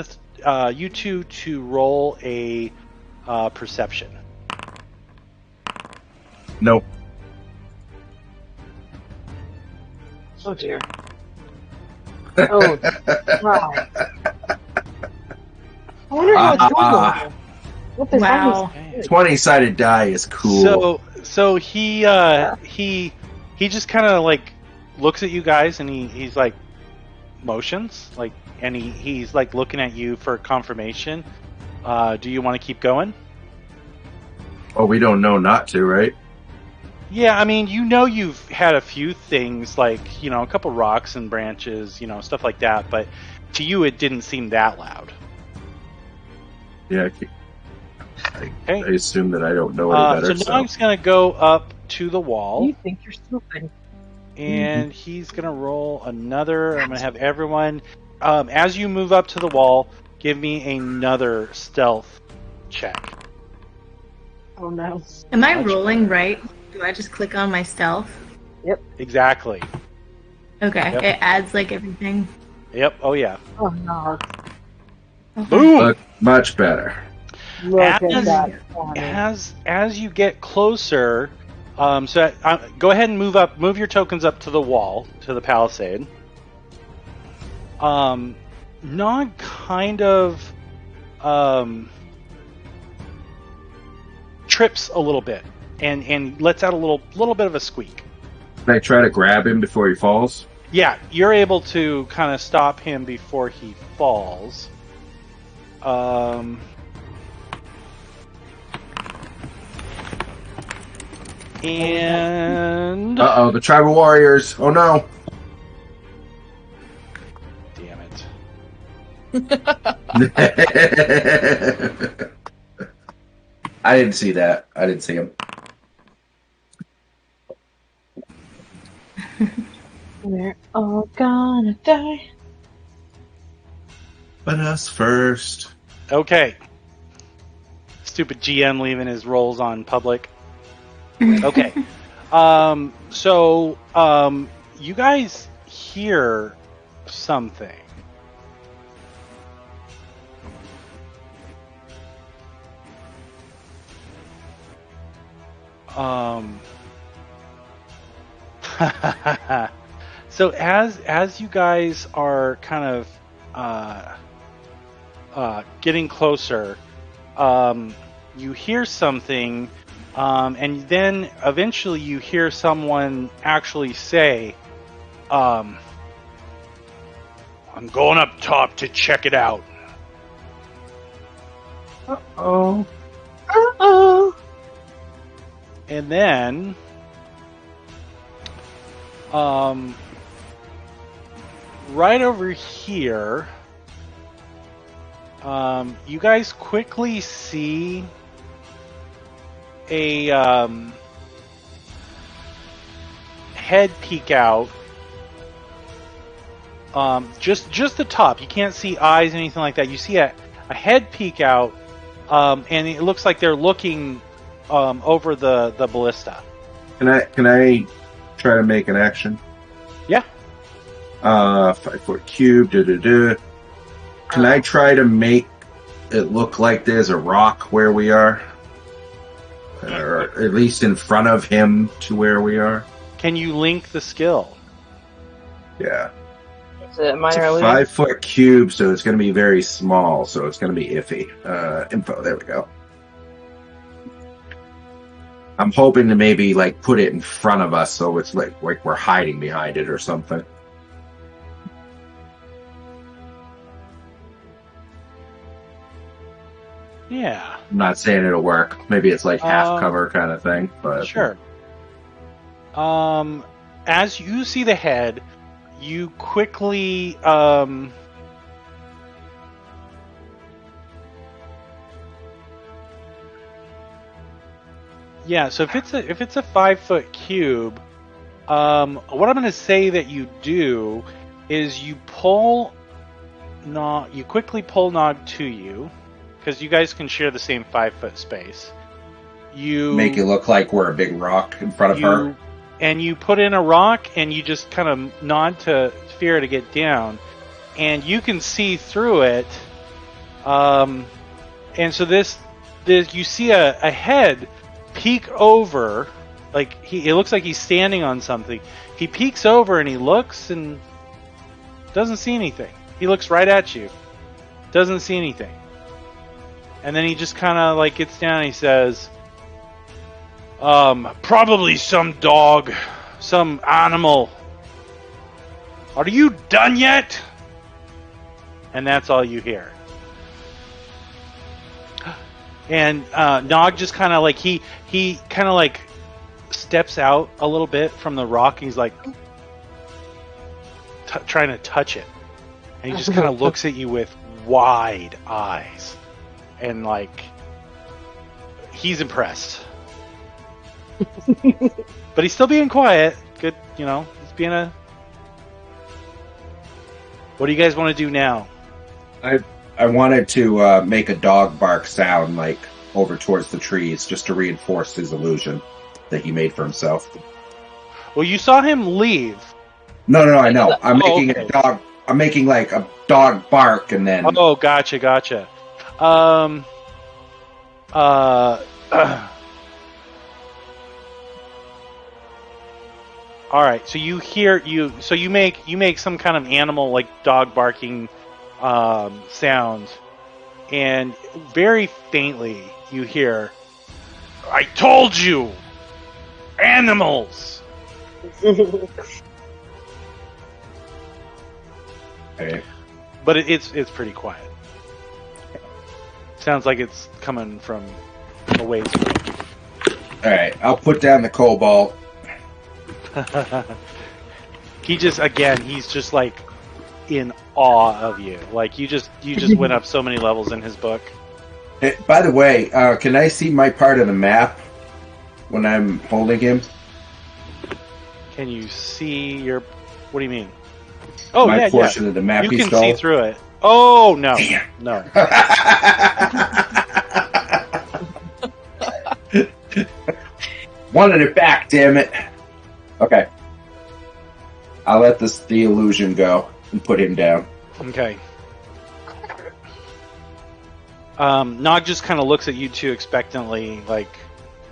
you two to roll a perception. Nope. Oh dear. Oh, wow. I wonder how it's going. What the Wow. hell is 20-sided die is cool. So he just kind of like looks at you guys, and he's like motions, like, and he's like looking at you for confirmation. Do you want to keep going? Oh, we don't know not to, right? Yeah, I mean, you know, you've had a few things like, you know, a couple rocks and branches, you know, stuff like that, but to you it didn't seem that loud. Yeah. I assume that I don't know any better. So Nog's going to go up to the wall. You think you're stupid. And he's going to roll another. I'm going to have everyone, as you move up to the wall, give me another stealth check. Oh no. Am I rolling right? Do I just click on my stealth? Yep. Exactly. Okay, Yep. it adds like everything. Yep. Oh, yeah. Oh no. Okay. Boom! Look much better. Look at that. As you get closer, go ahead and move your tokens up to the wall, to the palisade. Nog kind of trips a little bit and lets out a little bit of a squeak. Can I try to grab him before he falls? Yeah, you're able to kind of stop him before he falls. And Uh-oh, the tribal warriors. Oh no. damn it. I didn't see that. I didn't see him. We're all gonna die. But us first. Okay. Stupid GM leaving his rolls on public. Okay. You guys hear something. So as you guys are kind of getting closer, you hear something, and then eventually you hear someone actually say, "I'm going up top to check it out." Uh-oh. Uh-oh. And then, right over here, you guys quickly see a head peek out. Just the top. You can't see eyes, anything like that. You see a head peek out, and it looks like they're looking over the ballista. Can I try to make an action? Yeah. 5 foot cube. Can I try to make it look like there's a rock where we are? Or at least in front of him to where we are? Can you link the skill? Yeah. Is it It's minor a illusion? 5 foot cube, so it's going to be very small, so it's going to be iffy. Info, there we go. I'm hoping to maybe like put it in front of us so it's like we're hiding behind it or something. Yeah. I'm not saying it'll work. Maybe it's like half cover kind of thing, but Sure. As you see the head, you quickly yeah. So if it's a 5 foot cube, what I'm going to say that you do is you quickly pull Nog to you, because you guys can share the same 5 foot space. You make it look like we're a big rock in front of her. And you put in a rock, and you just kind of nod to Fira to get down, and you can see through it. And so this you see a head peek over, like it looks like he's standing on something. He peeks over and he looks and doesn't see anything. He looks right at you, doesn't see anything, and then he just kind of like gets down and he says, probably some dog, some animal. Are you done yet? And that's all you hear. And Nog just kind of like he kind of like steps out a little bit from the rock. And he's like trying to touch it, and he just kind of looks at you with wide eyes, and like He's impressed. But he's still being quiet. Good, he's being a... What do you guys want to do now? I wanted to make a dog bark sound, like, over towards the trees, just to reinforce his illusion that he made for himself. Well, you saw him leave. No, I know. I'm making okay. a dog... I'm making, like, a dog bark, and then... Oh, gotcha. All right, so you make some kind of animal like dog barking sound, and very faintly you hear, "I told you, animals." Okay. But it's pretty quiet. Sounds like it's coming from a ways away. All right, I'll put down the cobalt. He's just like in awe of you. Like you just went up so many levels in his book. Hey, by the way, can I see my part of the map when I'm holding him? Can you see your? What do you mean? Oh, my yeah, portion of the map. You can see through it. Oh no, Damn. No. Wanted it back, damn it. Okay. I'll let the illusion go and put him down. Okay. Nog just kind of looks at you two expectantly, like,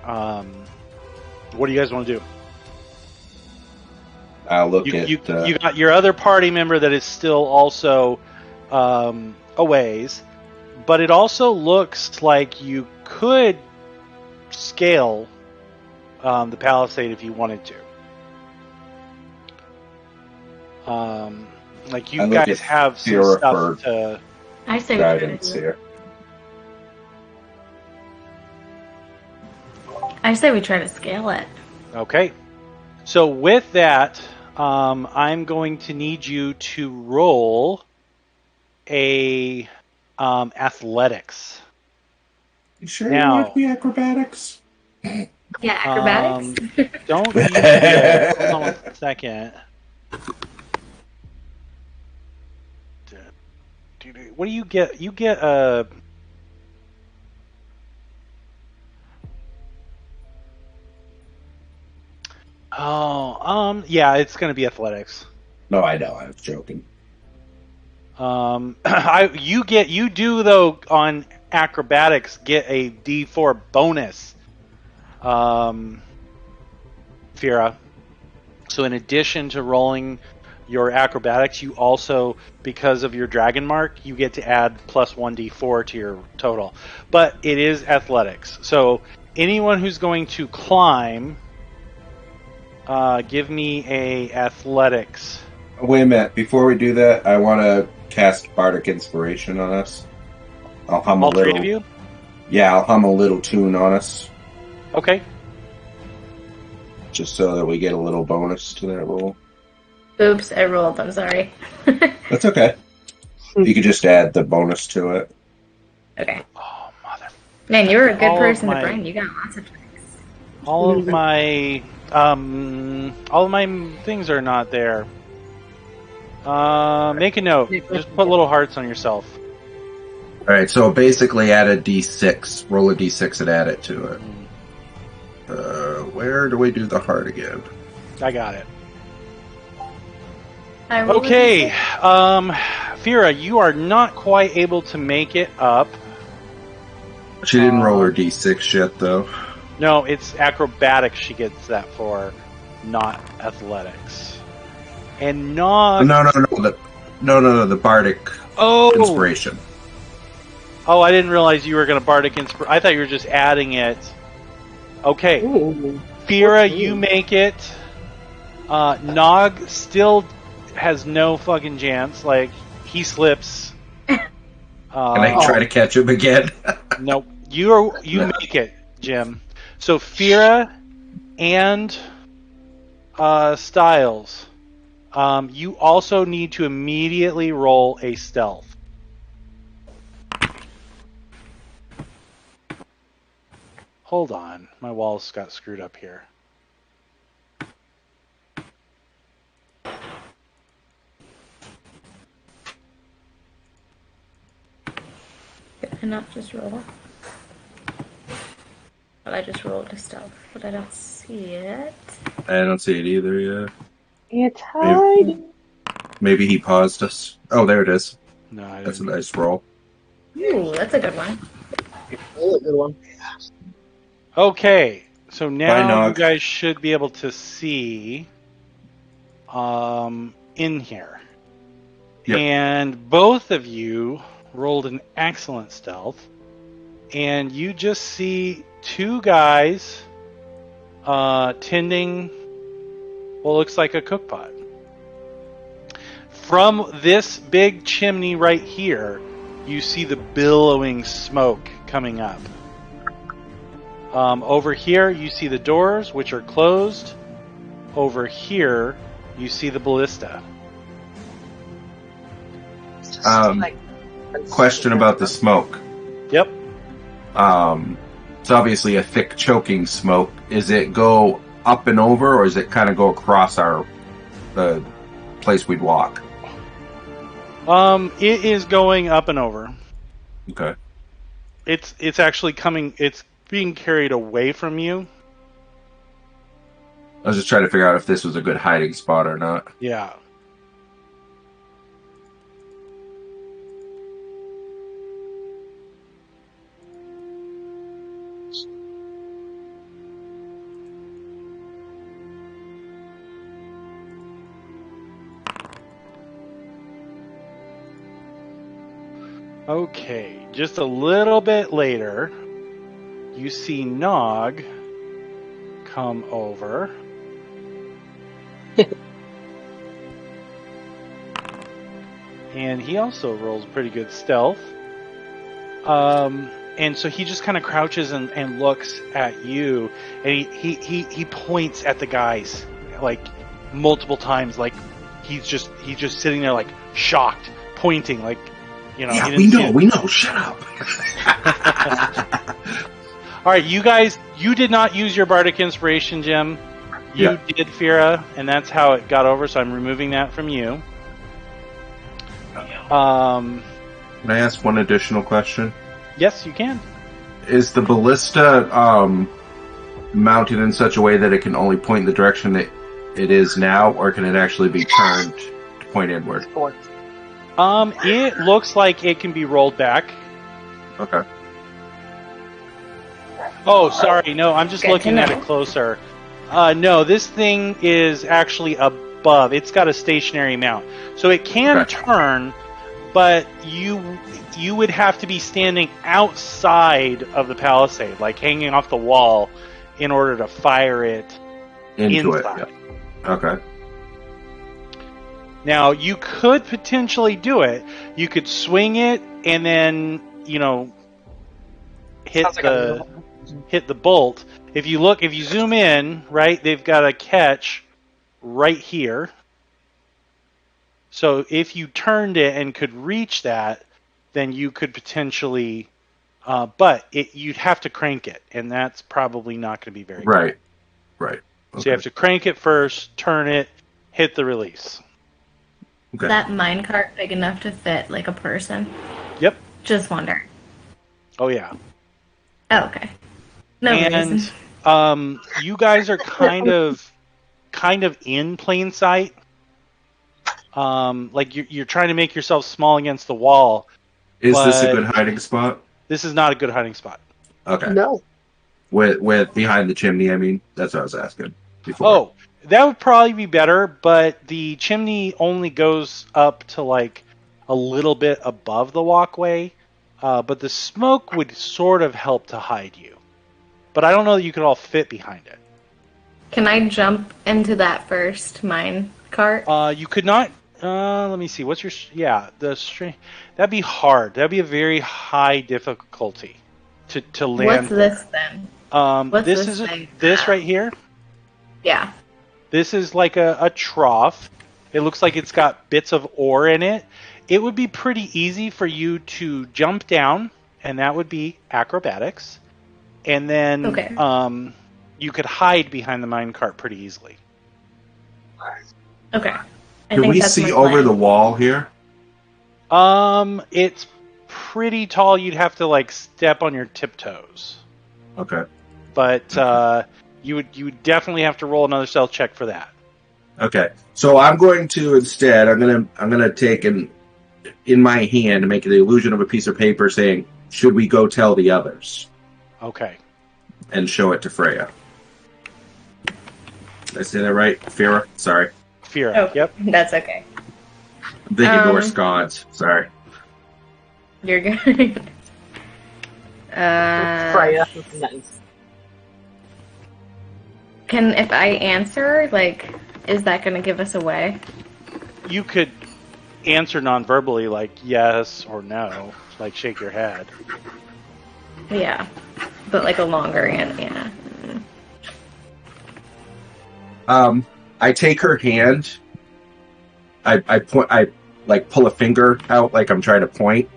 what do you guys want to do? I'll look You got your other party member that is still also a ways, but it also looks like you could scale the palisade if you wanted to. Like you guys have some stuff to. I say we try to guidance here. I say we try to scale it. Okay. So with that, I'm going to need you to roll a athletics. You sure Now- you want the acrobatics? Yeah, acrobatics. Don't you get, hold on one second. What do you get? You get a. Yeah, it's going to be athletics. No, I know. I was joking. You do though on acrobatics get a D4 bonus. Fira. So in addition to rolling your acrobatics, you also, because of your dragon mark, you get to add plus 1d4 to your total. But it is athletics. So anyone who's going to climb, give me a athletics. Wait a minute. Before we do that, I want to cast Bardic Inspiration on us. I'll hum All a little. three of you? Yeah, I'll hum a little tune on us, Okay. just so that we get a little bonus to that roll. Oops, I rolled. I'm sorry. That's okay. You could just add the bonus to it. Okay. Oh, mother. Man, you're a good All of person my- to bring. You got lots of tricks. All of my things are not there. Make a note. Just put little hearts on yourself. All right, so basically add a d6. Roll a d6 and add it to it. Where do we do the heart again? I got it. I rolled a Okay, D6. Fira, you are not quite able to make it up. She didn't roll her d6 yet, though. No, it's acrobatics she gets that for, not athletics. And not... No, the Bardic Inspiration. Oh, I didn't realize you were going to Bardic Inspiration. I thought you were just adding it. Okay. Ooh. Fira, you make it. Nog still has no fucking chance. Like, he slips. Can I try to catch him again? Nope. You make it, Jim. So Fira and Styles, you also need to immediately roll a stealth. Hold on. My walls got screwed up here. Did I not just roll? Well, I just rolled a stealth, but I don't see it. I don't see it either yet. It's hiding. Maybe he paused us. Oh, there it is. No, I That's a didn't. nice roll. Ooh, that's a good one. Really a good one. Okay, so now you Nog. guys should be able to see in here. Yep. And both of you rolled an excellent stealth. And you just see two guys tending what looks like a cookpot. From this big chimney right here, you see the billowing smoke coming up. Over here, you see the doors, which are closed. Over here, you see the ballista. Question about the smoke. Yep. It's obviously a thick choking smoke. Is it go up and over, or is it kind of go across the place we'd walk? It is going up and over. Okay. It's actually coming. It's being carried away from you. I was just trying to figure out if this was a good hiding spot or not. Yeah. Okay, just a little bit later, you see Nog come over. And he also rolls pretty good stealth. And so he just kind of crouches and looks at you, and he points at the guys like multiple times, like he's just sitting there like shocked, pointing like, you know. Yeah, he we know. Shut up. All right, you guys, you did not use your bardic inspiration, Jim. You did, Fira, and that's how it got over. So I'm removing that from you. Can I ask one additional question? Yes, you can. Is the ballista mounted in such a way that it can only point in the direction that it is now, or can it actually be turned to point inward? It looks like it can be rolled back. Okay. Oh, sorry. No, I'm just Good looking to at know. it closer. No, this thing is actually above. It's got a stationary mount. So it can turn, but you would have to be standing outside of the palisade, like hanging off the wall, in order to fire it Into inside. it. Yeah. Okay. Now, you could potentially do it. You could swing it and then, hit the bolt. If you zoom in, right, they've got a catch right here. So if you turned it and could reach that, then you could potentially, but you'd have to crank it, and that's probably not going to be very good. Right. Okay. So you have to crank it first, turn it, hit the release. Okay. Is that minecart big enough to fit like a person? Yep. Just wonder. Oh yeah. Oh, okay. No reason. And you guys are kind of in plain sight. Like you're trying to make yourself small against the wall. Is this a good hiding spot? This is not a good hiding spot. Okay. No. With behind the chimney, I mean, that's what I was asking before. Oh, that would probably be better, but the chimney only goes up to like a little bit above the walkway. But the smoke would sort of help to hide you. But I don't know that you could all fit behind it. Can I jump into that first mine cart? You could not. Let me see. What's your? Yeah, the string. That'd be hard. That'd be a very high difficulty to land. What's this then? What's this this is thing? this right here. Yeah. This is like a trough. It looks like it's got bits of ore in it. It would be pretty easy for you to jump down, and that would be acrobatics. and then Okay. you could hide behind the minecart pretty easily. Okay. I Can think we that's see my over plan. the wall here? It's pretty tall. You'd have to like step on your tiptoes, Okay. but you would definitely have to roll another stealth check for that. Okay. So I'm going to instead. I'm gonna take in my hand and make the illusion of a piece of paper saying, "Should we go tell the others?" Okay. And show it to Freya. Did I say that right? Fira? Sorry. Fira. Oh, Yep. that's okay. I'm thinking Norse gods. Sorry. You're good. Freya. Nice. If I answer, like, is that going to give us away? You could answer non-verbally, like yes or no, like shake your head. Yeah. But like a longer and yeah. I take her hand. I point. I like pull a finger out, like I'm trying to point,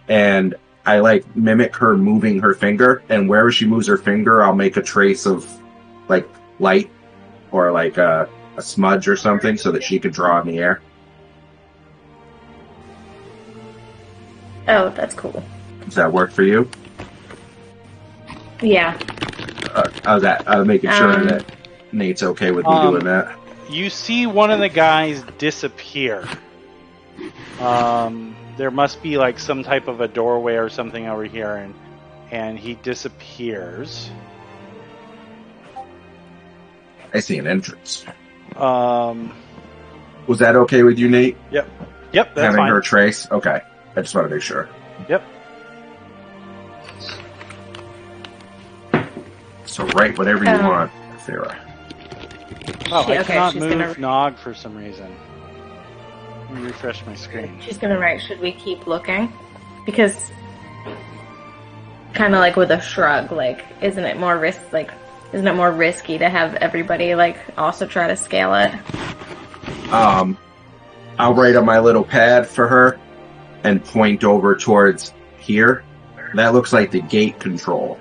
and I like mimic her moving her finger. And wherever she moves her finger, I'll make a trace of like light or like a smudge or something, so that she could draw in the air. Oh, that's cool. Does that work for you? Yeah. I was making sure that Nate's okay with me doing that. You see one of the guys disappear. There must be like some type of a doorway or something over here, and he disappears. I see an entrance. Um, Was that okay with you, Nate? Yep, that's Having fine. her trace? Okay. I just want to make sure. Yep. So write whatever you want, Sarah. Oh, I Okay, cannot she's move gonna- Nog for some reason. Let me refresh my screen. She's gonna write, should we keep looking? Because kind of like with a shrug, like, isn't it more risky to have everybody like also try to scale it? I'll write on my little pad for her and point over towards here. That looks like the gate control.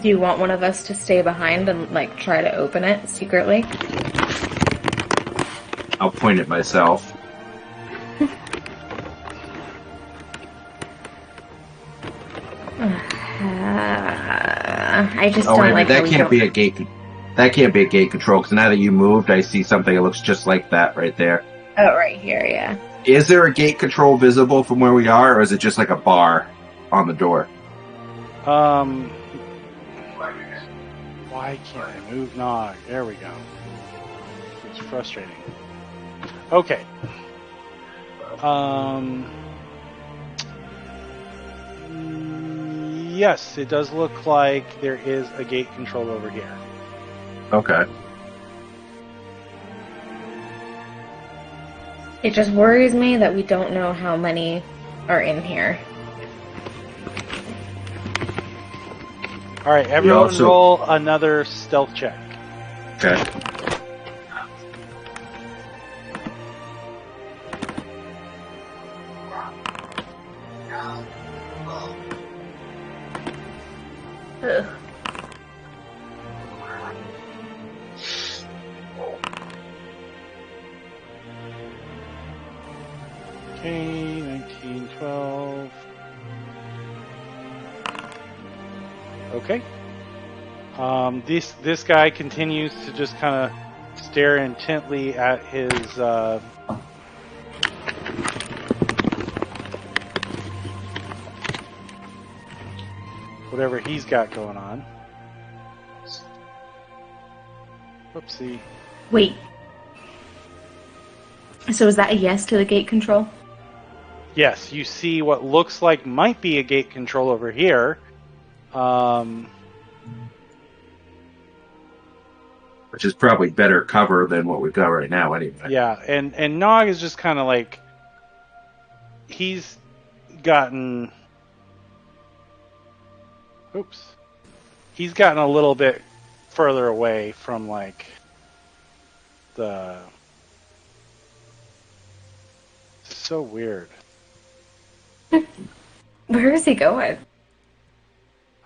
Do you want one of us to stay behind and like try to open it secretly? I'll point it myself. I just Oh, wait don't a like minute. how That we can't don't- be a gate. That can't be a gate control, because now that you moved, I see something that looks just like that right there. Oh, right here, yeah. Is there a gate control visible from where we are, or is it just like a bar on the door? Why can't I move Nog? There we go. It's frustrating. Okay. Yes, it does look like there is a gate control over here. Okay. It just worries me that we don't know how many are in here. All right, everyone also- roll another stealth check. Okay. Ugh. Okay, 19, 12. Okay. This guy continues to just kind of stare intently at his whatever he's got going on. Whoopsie. Wait. So is that a yes to the gate control? Yes, you see what looks like might be a gate control over here. Which is probably better cover than what we've got right now, anyway. Yeah, and Nog is just kind of like, he's gotten, he's gotten a little bit further away from like the so weird. Where is he going?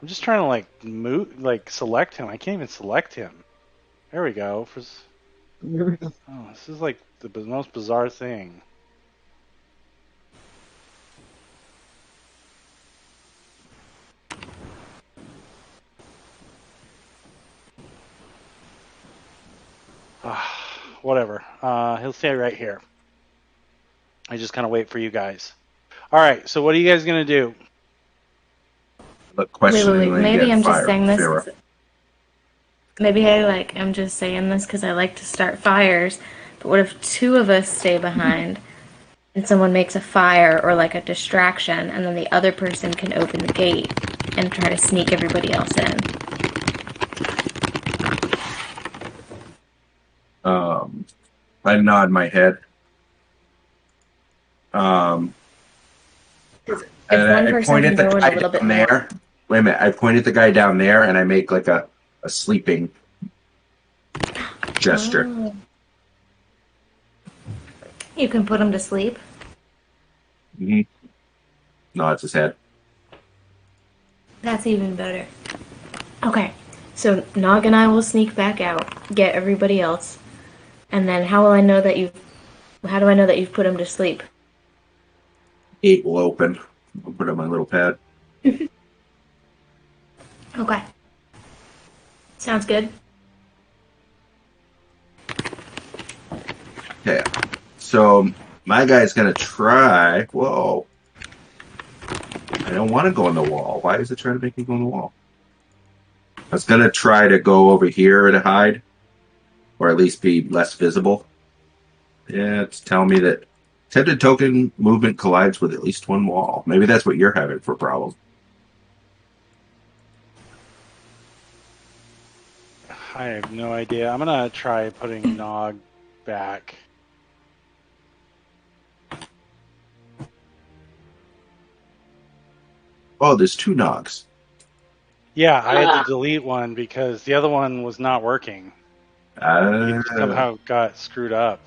I'm just trying to select him. I can't even select him. There we go. Oh, this is like the most bizarre thing. Whatever. He'll stay right here. I just kind of wait for you guys. All right. So what are you guys gonna do? Look, questioningly Wait. Maybe get I'm just fired, saying this. Sarah. Maybe I'm just saying this because I like to start fires. But what if two of us stay behind and someone makes a fire or like a distraction, and then the other person can open the gate and try to sneak everybody else in? I nod my head. And I point at the guy down there. Wait a minute. I point at the guy down there, and I make like a sleeping gesture. Oh. You can put him to sleep. Mm-hmm. Nods his head. That's even better. Okay, so Nog and I will sneak back out, get everybody else, and then how do I know that you've put him to sleep? Gate will open. I'll put on my little pad. Okay. Sounds good. Yeah. So my guy's gonna try. Whoa. I don't want to go on the wall. Why is it trying to make me go on the wall? I was gonna try to go over here to hide, or at least be less visible. Yeah, it's telling me that attempted token movement collides with at least one wall. Maybe that's what you're having for a problem. I have no idea. I'm gonna try putting Nog back. Oh, there's two Nogs. Yeah, I had to delete one because the other one was not working. It somehow got screwed up.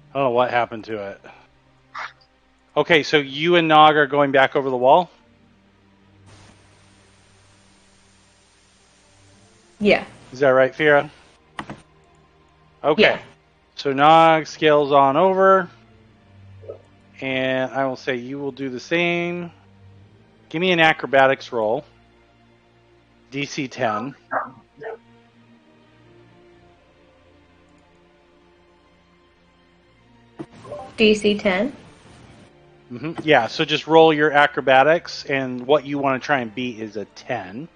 I don't know what happened to it. Okay, so you and Nog are going back over the wall? Yeah. Is that right, Fira? Okay. Yeah. So Nog scales on over. And I will say you will do the same. Give me an acrobatics roll. DC 10. DC 10? Mm-hmm. Yeah, so just roll your acrobatics, and what you want to try and beat is a 10.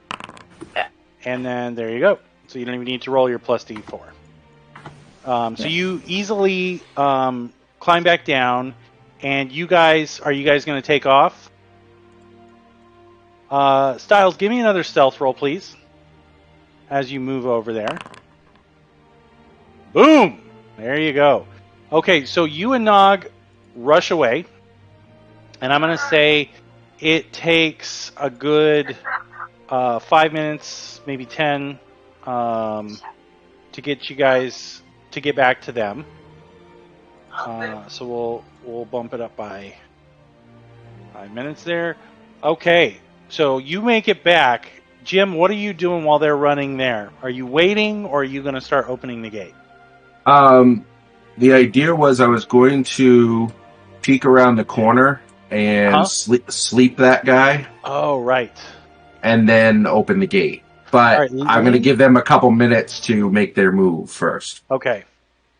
And then there you go. So you don't even need to roll your plus D4. So you easily climb back down, and are you guys going to take off? Styles, give me another stealth roll, please, as you move over there. Boom! There you go. Okay, so you and Nog rush away, and I'm going to say it takes a good 5 minutes, maybe 10, to get you guys to get back to them. So we'll bump it up by 5 minutes there. Okay, so you make it back. Jim, what are you doing while they're running there? Are you waiting, or are you going to start opening the gate? The idea was I was going to peek around the corner and sleep that guy. Oh, right. And then open the gate. But right, I'm going to give them a couple minutes to make their move first. Okay.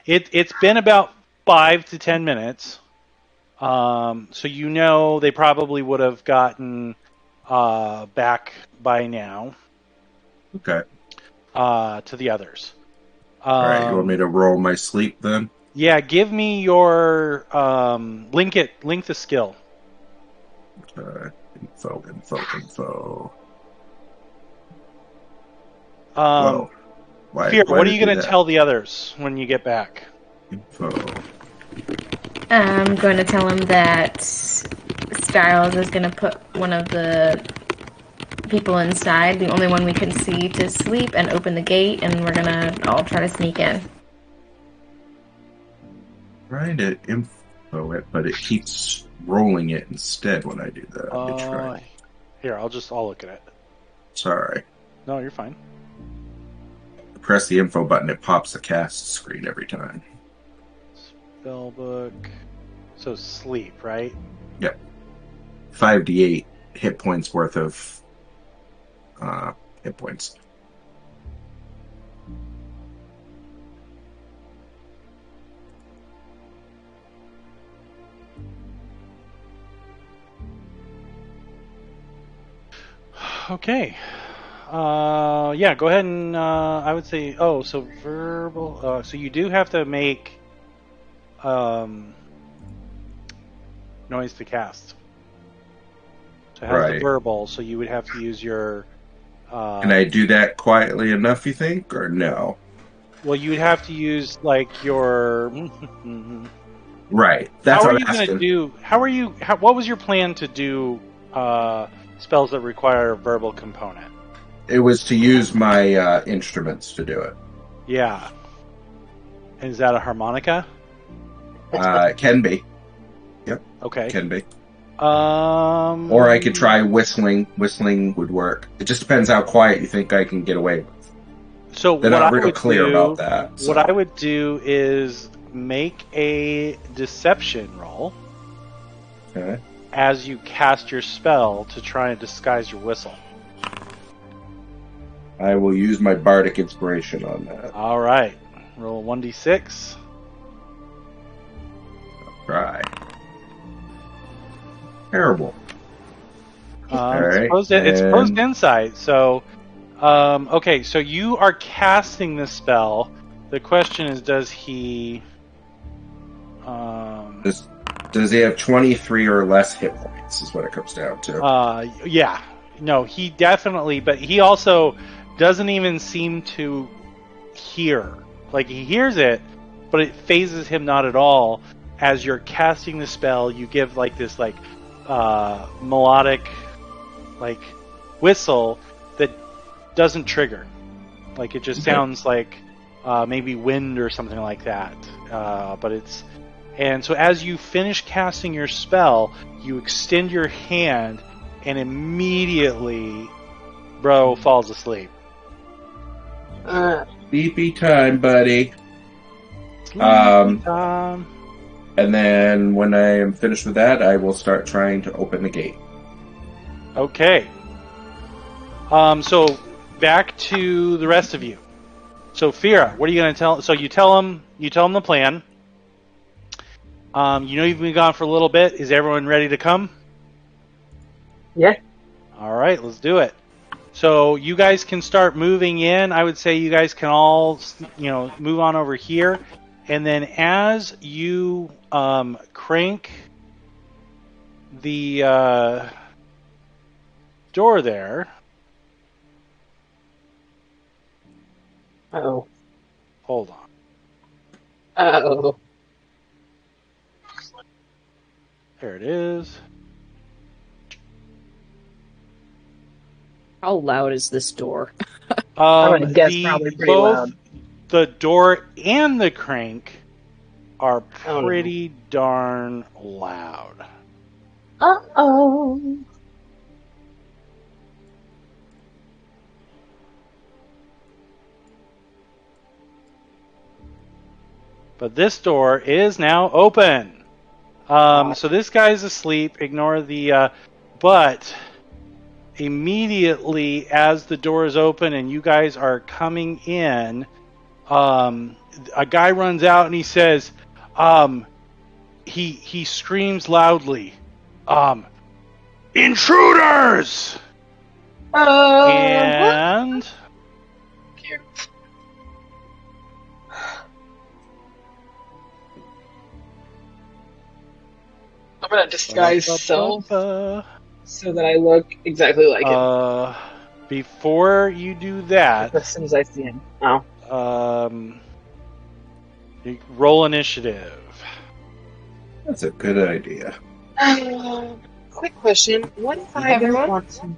It's been about 5 to 10 minutes. So they probably would have gotten back by now. Okay. To the others. All right, you want me to roll my sleep then? Yeah, give me your link the skill. Info. Whoa. Fear, what are you going to tell the others when you get back? Info. I'm going to tell them that Styles is going to put one of the people inside, the only one we can see, to sleep and open the gate, and we're going to all try to sneak in. Trying to But it keeps rolling it instead when I do that. Let me try. Here, I'll look at it. Sorry. No, you're fine. Press the info button, it pops the cast screen every time. Spellbook. So sleep, right? Yep. 5d8 hit points worth of hit points. Okay. Yeah, go ahead and I would say. Oh, so verbal. So you do have to make noise to cast. So it has the verbal. So you would have to use your. Can I do that quietly enough? You think, or no? Well, you would have to use like your. Right. That's how are what you I'm going to asking. do? How are you? What was your plan to do spells that require a verbal component? It was to use my instruments to do it. Yeah. Is that a harmonica? It can be. Yep. Okay. Can be. Or I could try whistling. Whistling would work. It just depends how quiet you think I can get away with. So They're not real clear about that. So. What I would do is make a deception roll as you cast your spell to try and disguise your whistle. I will use my bardic inspiration on that. All right. Roll 1d6. Try. Terrible. It's opposed insight. So, okay. So you are casting this spell. The question is, does he? Does he have 23 or less hit points? Is what it comes down to. Yeah. No, he definitely. But he also doesn't even seem to hear. Like he hears it, but it phases him not at all. As you're casting the spell, you give like this like melodic like whistle that doesn't trigger. Like it just sounds like maybe wind or something like that. But it's and so as you finish casting your spell, you extend your hand and immediately bro falls asleep. Sleepy time, buddy. Sleepy time. And then when I am finished with that, I will start trying to open the gate. Okay. So back to the rest of you. So Fira, what are you going to tell? So you tell him the plan. You know you've been gone for a little bit. Is everyone ready to come? Yeah. All right, let's do it. So you guys can start moving in. I would say you guys can all, move on over here. And then as you crank the door there. Uh-oh. Hold on. Uh-oh. There it is. How loud is this door? I would guess probably pretty loud. The door and the crank are pretty darn loud. Uh-oh. But this door is now open. So this guy's asleep. Ignore the... but immediately as the door is open and you guys are coming in, a guy runs out and he says, he screams loudly, intruders! And... I'm gonna disguise self so that I look exactly like him. Before you do that, As soon as I see him. You roll initiative. That's a good idea. Quick question. What if I don't want to?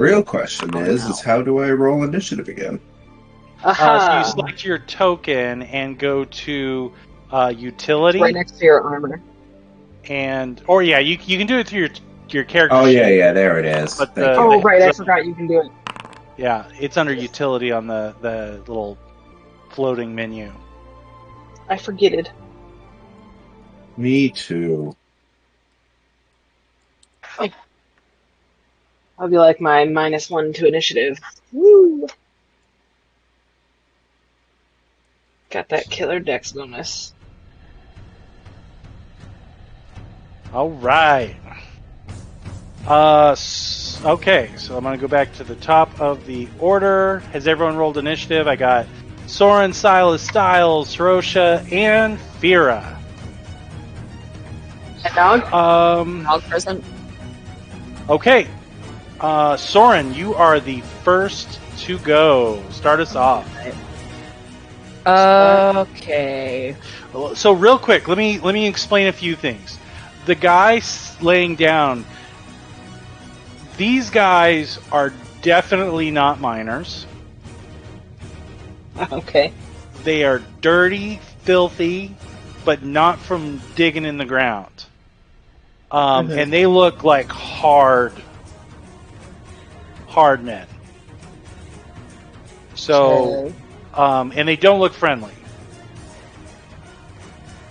Real question is how do I roll initiative again? So Aha! you select your token and go to utility. Right next to your armor. Or yeah, you can do it through your character Oh, sheet. yeah, there it is. But Thank the- you. Oh, right, I so- forgot you can do it. Yeah, it's under utility on the little floating menu. I forget it. Me too. I'll be like my -1 to initiative. Woo! Got that killer dex bonus. All right. Okay, so I'm going to go back to the top of the order. Has everyone rolled initiative? I got Soren, Silas, Styles, Hirosha, and Fira. And dog? Dog present. Okay. Soren, you are the first to go. Start us off. Okay. So real quick, let me explain a few things. The guy laying down, these guys are definitely not miners. Okay. They are dirty, filthy, but not from digging in the ground. And they look like hard men. So, and they don't look friendly.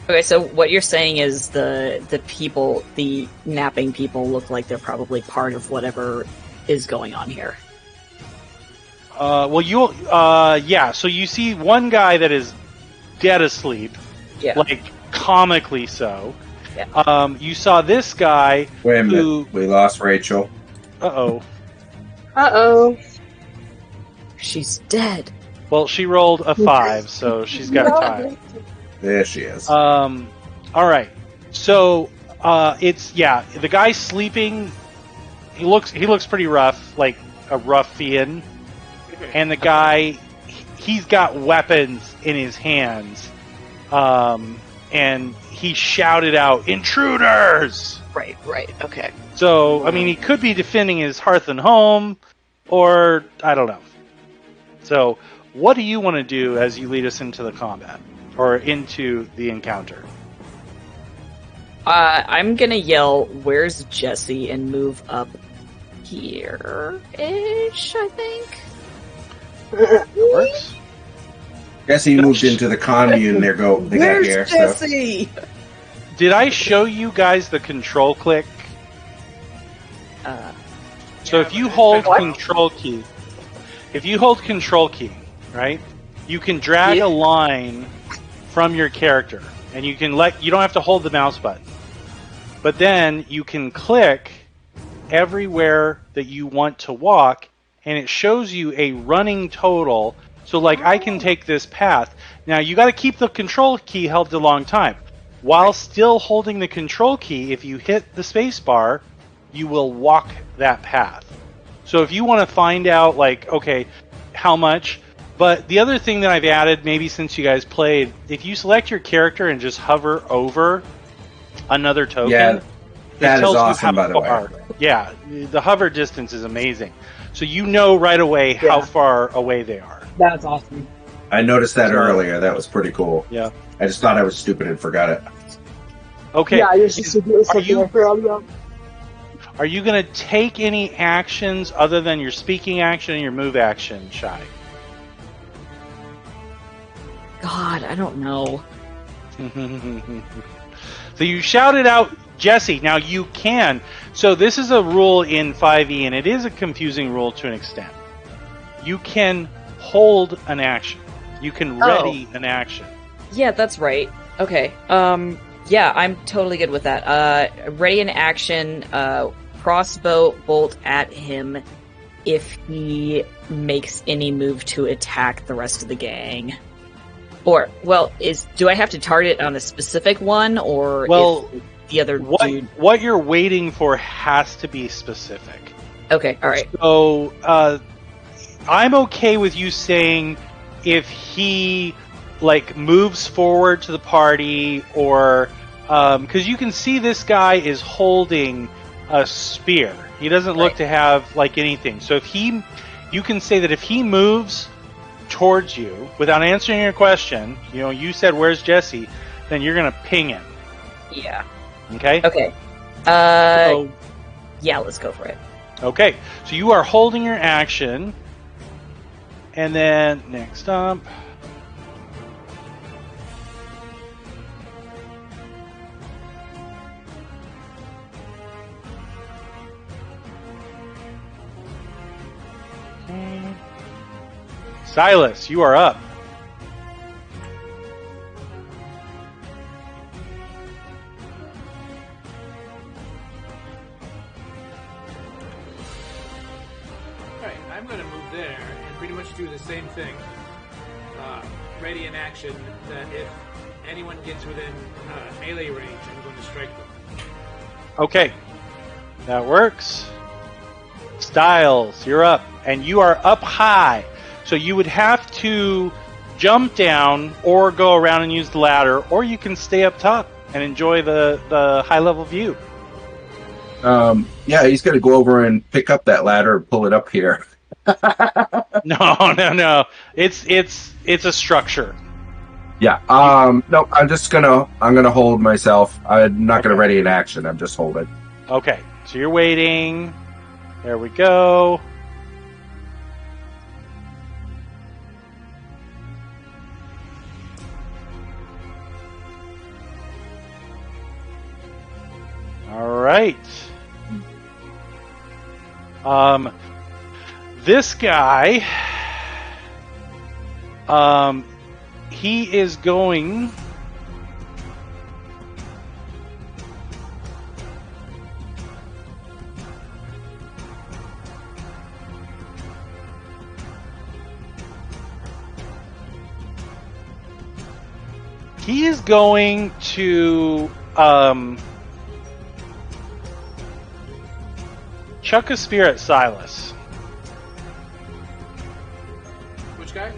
Okay, so what you're saying is the people, the napping people, look like they're probably part of whatever is going on here. Well, yeah. So you see one guy that is dead asleep, Yeah. like comically so. Yeah. You saw this guy. Wait a minute. Who? We lost Rachel. Uh-oh. Uh-oh. She's dead. Well, she rolled a 5, so she's got time. There she is. All right. So it's the guy's sleeping. He looks pretty rough, like a ruffian. And the guy, he's got weapons in his hands, and he shouted out, "Intruders!" Right. Okay. So I mean, he could be defending his hearth and home, or I don't know. So, what do you want to do as you lead us into the combat or into the encounter? I'm gonna yell, "Where's Jesse?" and move up here-ish, I think. That works. Jesse moved into the commune. They got here. Jesse? Did I show you guys the control click? So if you hold control key, right, you can drag a line from your character, and you don't have to hold the mouse button, but then you can click everywhere that you want to walk, and it shows you a running total. So like I can take this path. Now you got to keep the control key held a long time. While still holding the control key, if you hit the space bar, you will walk that path. So if you want to find out, like, okay, how much, but the other thing that I've added, maybe since you guys played, if you select your character and just hover over another token, that is tells you awesome, how by the way. far. Yeah, the hover distance is amazing. So you know right away how far away they are. That's awesome. I noticed that earlier. That was pretty cool. Yeah. I just thought I was stupid and forgot it. Okay. Yeah, I just Are you going to take any actions other than your speaking action and your move action, Shai? God, I don't know. So you shouted out Jesse. Now you can. So this is a rule in 5e, and it is a confusing rule to an extent. You can hold an action. You can ready an action. Yeah, that's right. Okay. Yeah, I'm totally good with that. Ready in action, crossbow bolt at him if he makes any move to attack the rest of the gang. Or, well, do I have to target on a specific one, or if the other dude? What you're waiting for has to be specific. Okay, all right. So, I'm okay with you saying if he, like, moves forward to the party, or because you can see this guy is holding a spear. He doesn't look to have like anything. So if you can say that if he moves towards you without answering your question, you said, "Where's Jesse?" Then you're gonna ping him. Yeah. Okay. Okay. So, Yeah, let's go for it. okay. So you are holding your action, and then next up. Silas, you are up. Alright, I'm going to move there and pretty much do the same thing. Ready in action that if anyone gets within melee range, I'm going to strike them. Okay. That works. Styles, you're up. And you are up high. So you would have to jump down or go around and use the ladder, or you can stay up top and enjoy the high-level view. Yeah, he's going to go over and pick up that ladder and pull it up here. No. It's a structure. Yeah. No, I'm gonna hold myself. I'm not gonna ready in action. I'm just holding. Okay. So you're waiting. There we go. All right. This guy, he is going. He is going to chuck a spear at Silas. Which guy?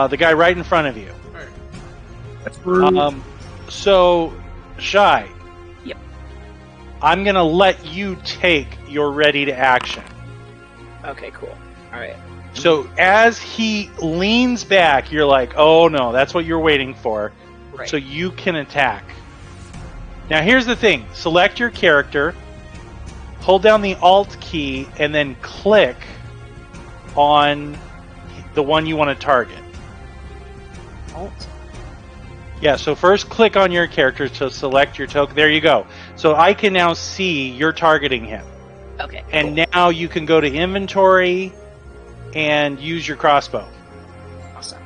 The guy right in front of you. Alright. That's rude. So, Shy. Yep. I'm gonna let you take your ready to action. Okay, cool. All right. So as he leans back, you're like, "Oh no, that's what you're waiting for." Right. So you can attack. Now here's the thing: select your character, hold down the Alt key, and then click on the one you want to target. Alt. Yeah, so first click on your character to select your token. There you go. So I can now see you're targeting him. Okay. And now you can go to inventory and use your crossbow. Awesome.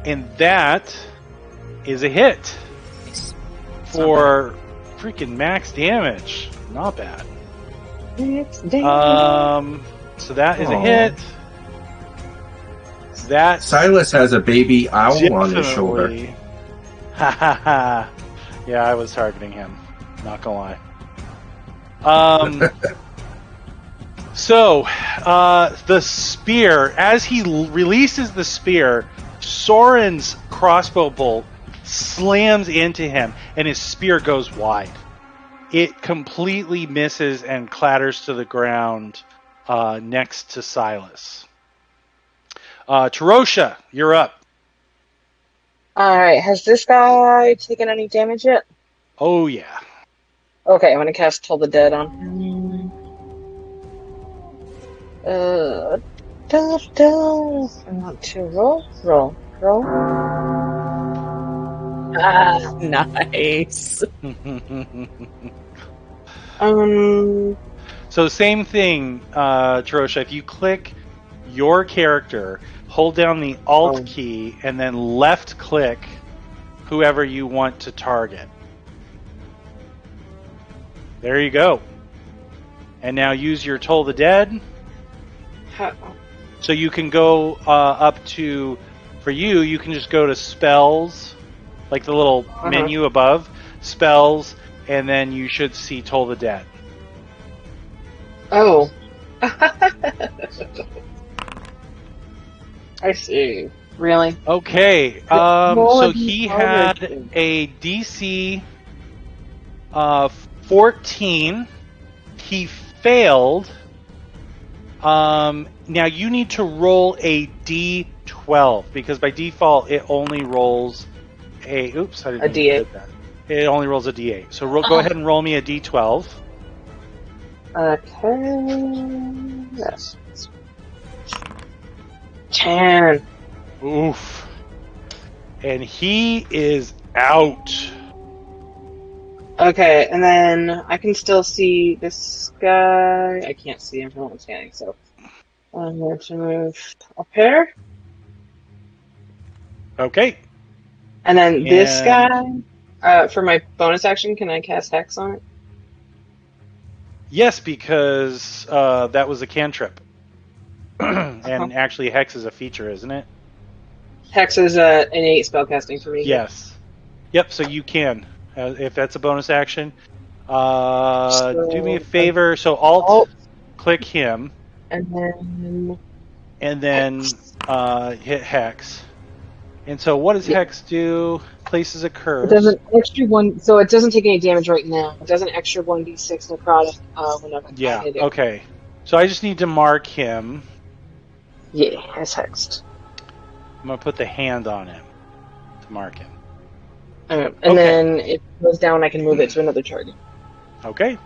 And that is a hit Nice. for freaking max damage. Not bad. So that is a Aw. hit. That Silas has a baby owl on his shoulder. Ha ha ha. Yeah, I was targeting him. Not gonna lie. So, the spear, as he releases the spear, Soren's crossbow bolt slams into him, and his spear goes wide. It completely misses and clatters to the ground next to Silas. Tarosha, you're up. Alright, has this guy taken any damage yet? Oh, yeah. Okay, I'm gonna cast Toll the Dead on him. I want to roll. Ah, Nice. So same thing, Tarosha. If you click your character, hold down the Alt key, and then left click whoever you want to target. There you go. And now use your Toll the Dead. So you can go up to, for you can just go to spells, like the little menu above, spells, and then you should see Toll the Dead. Oh. I see. Really? Okay, so he had a DC 14. He failed, Now you need to roll a D12 because by default it only rolls a. Oops, I didn't A mean to D8. hit that. It only rolls a D8. So go ahead and roll me a D12. Okay. Yes. 10. Oof. And he is out. Okay, and then I can still see this guy. I can't see him from where I'm standing, so I'm going to move up here. Okay. And then this And- guy, for my bonus action, can I cast Hex on it? Yes, because that was a cantrip. And actually, Hex is a feature, isn't it? Hex is an innate spellcasting for me. Yes. Yep, so you can. If that's a bonus action. Do me a favor. So Alt, click him, And then... and then hit Hex. And so what does Hex do? Places a curse. It does an extra one, so it doesn't take any damage right now. It does an extra 1d6 necrotic whenever I hit it. Okay. So I just need to mark him. Yeah, it's hexed. I'm going to put the hand on him to mark him. And then if it goes down, I can move it to another target. Okay.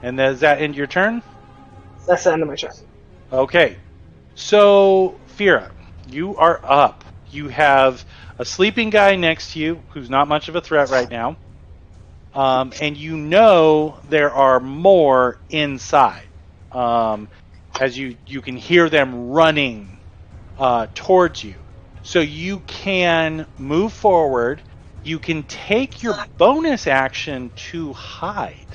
And does that end your turn? That's the end of my turn. Okay. So, Fira, you are up. You have a sleeping guy next to you who's not much of a threat right now. And you know there are more inside. As you can hear them running towards you. So you can move forward. You can take your bonus action to hide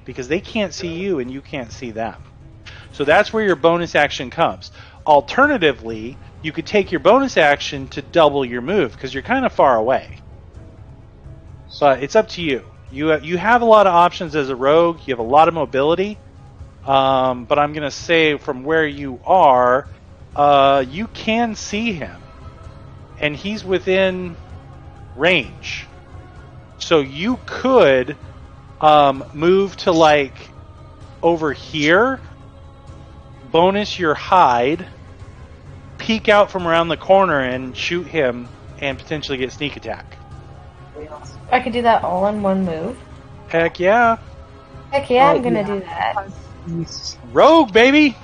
because they can't see you and you can't see them. So that's where your bonus action comes. Alternatively, you could take your bonus action to double your move because you're kind of far away. But it's up to you. You have a lot of options as a rogue. You have a lot of mobility. But I'm going to say from where you are, you can see him. And he's within range. So you could move to like over here, bonus your hide, peek out from around the corner and shoot him and potentially get sneak attack. I could do that all in one move. Heck yeah. Heck yeah, I'm gonna do that. Rogue, baby!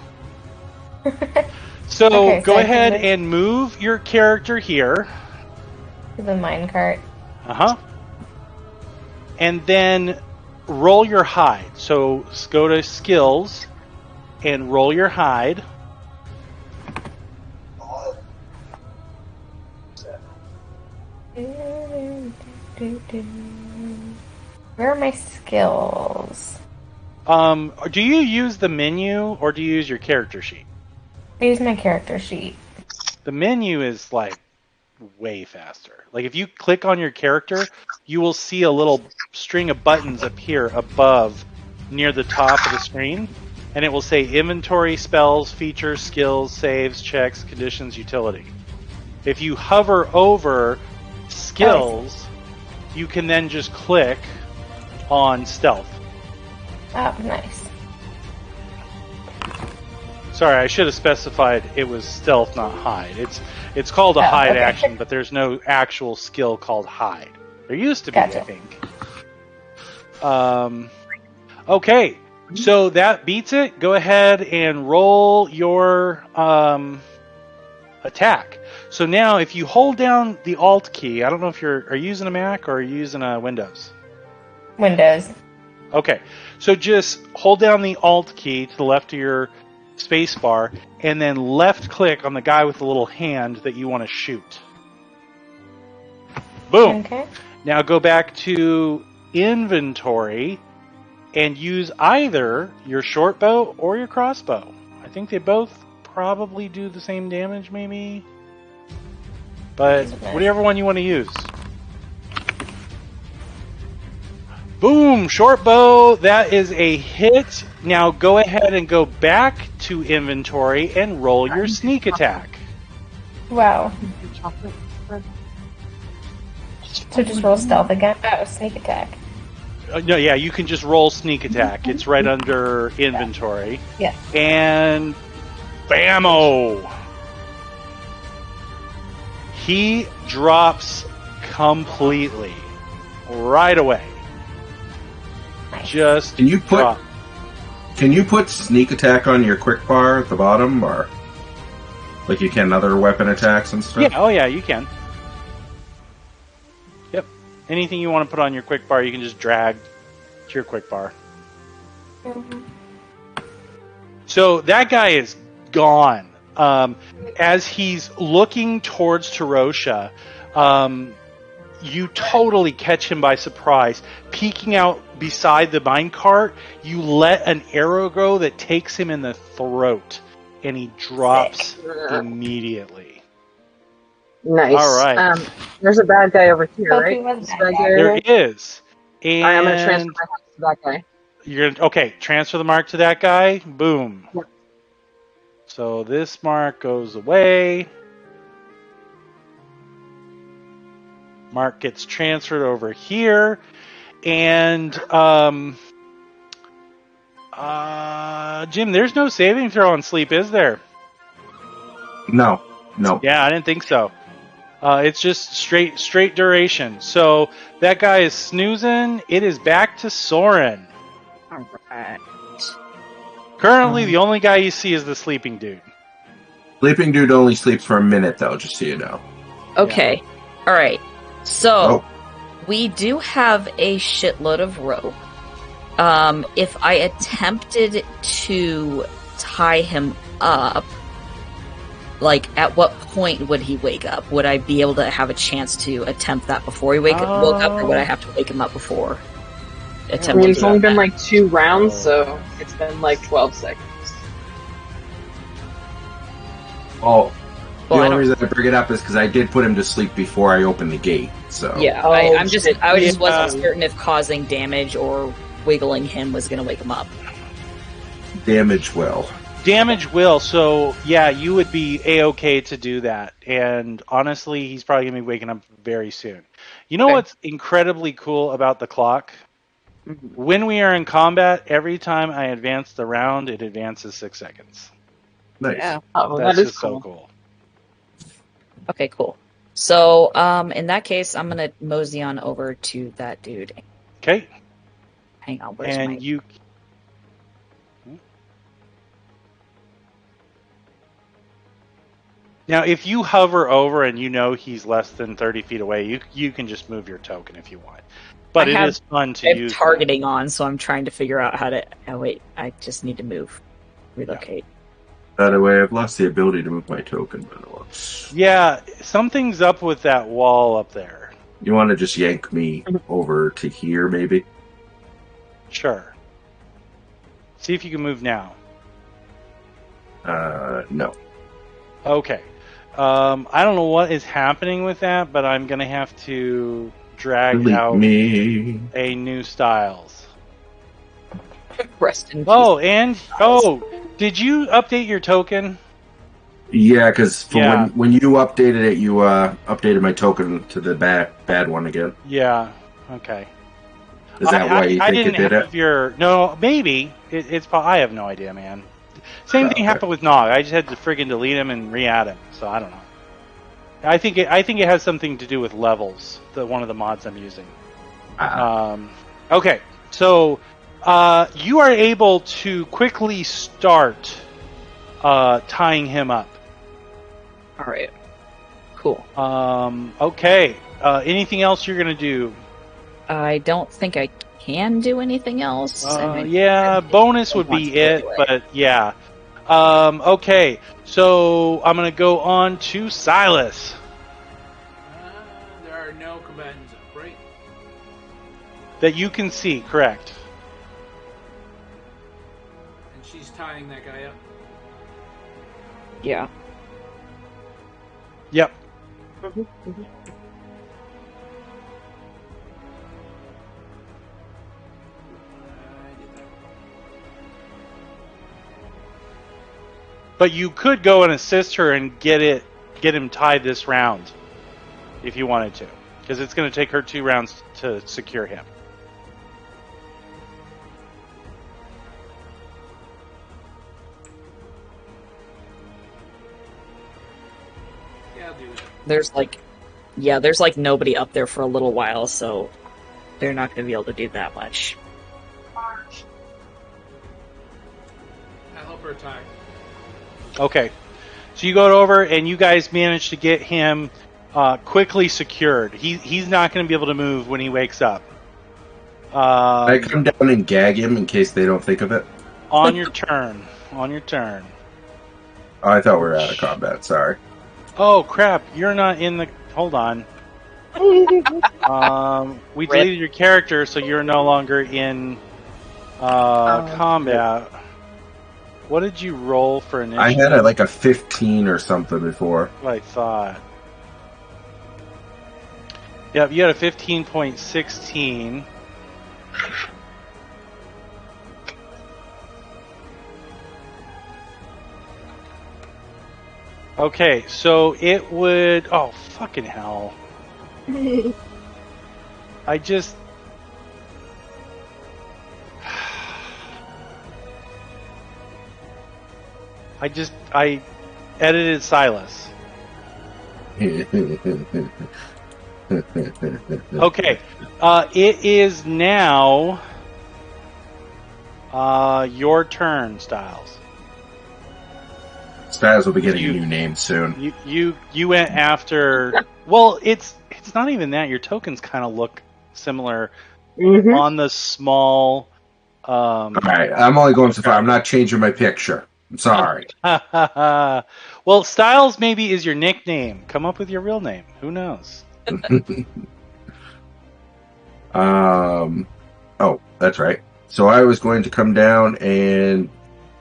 So Okay, go so I ahead can and move your character here. To the minecart. Uh-huh. And then roll your hide. So go to skills and roll your hide. Where are my skills? Do you use the menu or do you use your character sheet? I use my character sheet. The menu is like way faster. Like if you click on your character, you will see a little string of buttons appear above near the top of the screen, and it will say inventory, spells, features, skills, saves, checks, conditions, utility. If you hover over skills, you can then just click on stealth. Oh, nice. Sorry, I should have specified it was stealth, not hide. It's called a hide okay. action, but there's no actual skill called hide. There used to be, Gotcha. I think. Okay, so that beats it. Go ahead and roll your attack. So now, if you hold down the Alt key, I don't know if are you using a Mac or are you using a Windows? Windows. Okay, so just hold down the Alt key to the left of your space bar, and then left click on the guy with the little hand that you want to shoot. Boom. Okay. Now go back to inventory and use either your short bow or your crossbow. I think they both probably do the same damage, maybe. But whatever one you want to use. Boom! Short bow. That is a hit. Now go ahead and go back to inventory and roll your sneak attack. Wow. So just roll stealth again? Oh, sneak attack. No, yeah, you can just roll sneak attack. It's right under inventory. Yeah. And Bammo! He drops completely. Right away. Just Can you put drop. Can you put sneak attack on your quick bar at the bottom, or like you can other weapon attacks and stuff? Yeah, oh yeah, you can. Yep. Anything you want to put on your quick bar, you can just drag to your quick bar. So that guy is gone. As he's looking towards Tarosha, you totally catch him by surprise. Peeking out beside the minecart, you let an arrow go that takes him in the throat, and he drops immediately. Nice. All right. There's a bad guy over here, Hoping right? was This bad bad guy. guy There right? is. Alright, I'm gonna transfer And my house to that guy. you're gonna transfer the mark to that guy. Boom. Yep. So this mark goes away. Mark gets transferred over here, and Jim, there's no saving throw on sleep, is there? No. Yeah, I didn't think so. It's just straight duration. So that guy is snoozing. It is back to Soren. All right. Currently, the only guy you see is the sleeping dude. Sleeping dude only sleeps for a minute, though, just so you know. Okay. All right. So Oh, we do have a shitload of rope. If I attempted to tie him up, like at what point would he wake up? Would I be able to have a chance to attempt that before he woke up, or would I have to wake him up before I attempting mean, to it's do only that? been like 2 rounds, so it's been like 12 seconds. oh. Well, The I only don't- reason I bring it up is because I did put him to sleep before I opened the gate. So Yeah, Oh, I shit. just Yeah. wasn't certain if causing damage or wiggling him was going to wake him up. damage will. Damage will. So yeah, you would be a-okay to do that. And honestly, he's probably gonna be waking up very soon. You know Okay. what's incredibly cool about the clock? When we are in combat, every time I advance the round, it advances 6 seconds. Nice. Yeah. Oh, That's that is just cool. so cool. Okay, cool. So, in that case, I'm gonna mosey on over to that dude. Okay, Hang on, where's and my... you. Now, if you hover over and you know he's less than 30 feet away, you can just move your token if you want. But I it have- is fun to I have use. targeting on, so I'm trying to figure out how to... Oh, wait, I just need to move. Relocate. By the way, I've lost the ability to move my token, by the way. Yeah, something's up with that wall up there. You want to just yank me over to here, maybe? Sure. See if you can move now. No. Okay. I don't know what is happening with that, but I'm going to have to drag Delete out me. a new styles. Rest in peace. Oh, and did you update your token? Yeah, because Yeah. when you updated it, you updated my token to the bad one again. Yeah. Okay. Is that why you I think it didn't did have it? your no. Maybe it's. I have no idea, man. Same thing Okay. happened with Nog. I just had to friggin' delete him and re-add him. So I don't know. I think it has something to do with levels. One of the mods I'm using. Okay, so you are able to quickly start tying him up. All right. Cool. Okay. Anything else you're gonna do? I don't think I can do anything else. Yeah, bonus would be it, but yeah. Okay, so I'm gonna go on to Silas. There are no combatants up, right? That you can see, correct? And she's tying that guy up. Yeah. Yep. I did that. But you could go and assist her and get him tied this round, if you wanted to, because it's going to take her 2 rounds to secure him. not do that. There's nobody up there for a little while, so they're not going to be able to do that much. I'll help her attack. Okay. So you go over and you guys manage to get him quickly secured. He's not going to be able to move when he wakes up. I come down and gag him in case they don't think of it. On your turn. On your turn. Oh, I thought we were out of combat. Sorry. Oh, crap. You're not in the... Hold on. We deleted your character, so you're no longer in combat. What did you roll for initiative? I had like a 15 or something before. That's what I thought. Yep, you had a 15.16. Okay, so it would... Oh, fucking hell. I just... I edited Silas. Okay, it is now your turn, Styles. Styles will be getting a new name soon. You went after... Well, it's not even that. Your tokens kind of look similar on the small... Alright, I'm only going so far. I'm not changing my picture. I'm sorry. Well, Styles maybe is your nickname. Come up with your real name. Who knows? Oh, that's right. So I was going to come down and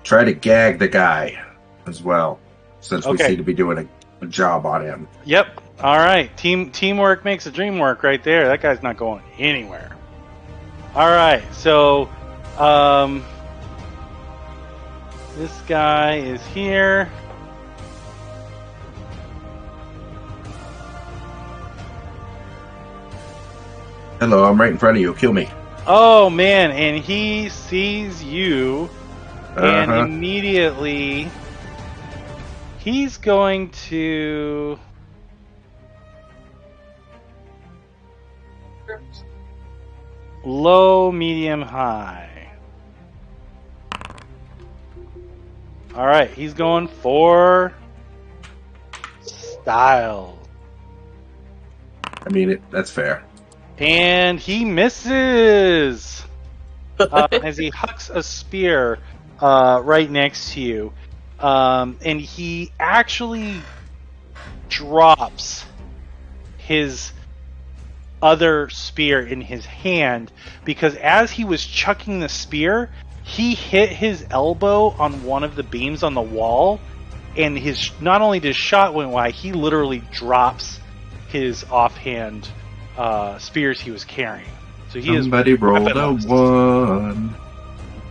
try to gag the guy as well, since we seem to be doing a job on him. Yep. All right. Teamwork makes the dream work right there. That guy's not going anywhere. All right. So, this guy is here. Hello, I'm right in front of you. Kill me. Oh, man. And he sees you. And immediately, he's going to... Low, medium, high. All right, he's going for style. I mean, that's fair. And he misses as he hucks a spear right next to you. And he actually drops his other spear in his hand because as he was chucking the spear, he hit his elbow on one of the beams on the wall, and his not only his shot went wide, he literally drops his offhand spears he was carrying. So he Somebody rolled a 1.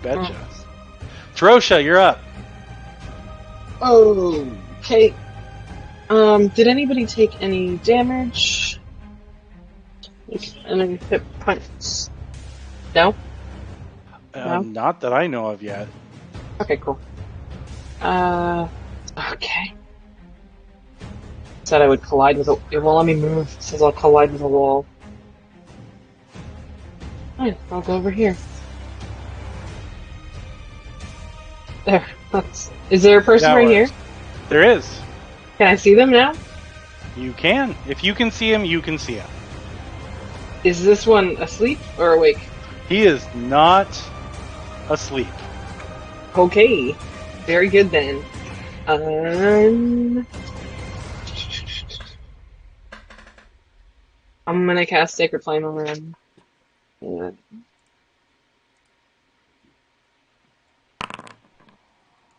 Betcha. Trosha, you're up. Okay. Did anybody take any damage? Any hit points? No? No? Not that I know of yet. Okay, cool. Okay. Said I would collide with a... Well, let me move. It says I'll collide with a wall. Fine, I'll go over here. There. Is there a person That right works. here? There is. Can I see them now? You can. If you can see him, you can see him. Is this one asleep or awake? He is not asleep. Okay. Very good then. I'm gonna cast Sacred Flame over him. Yeah.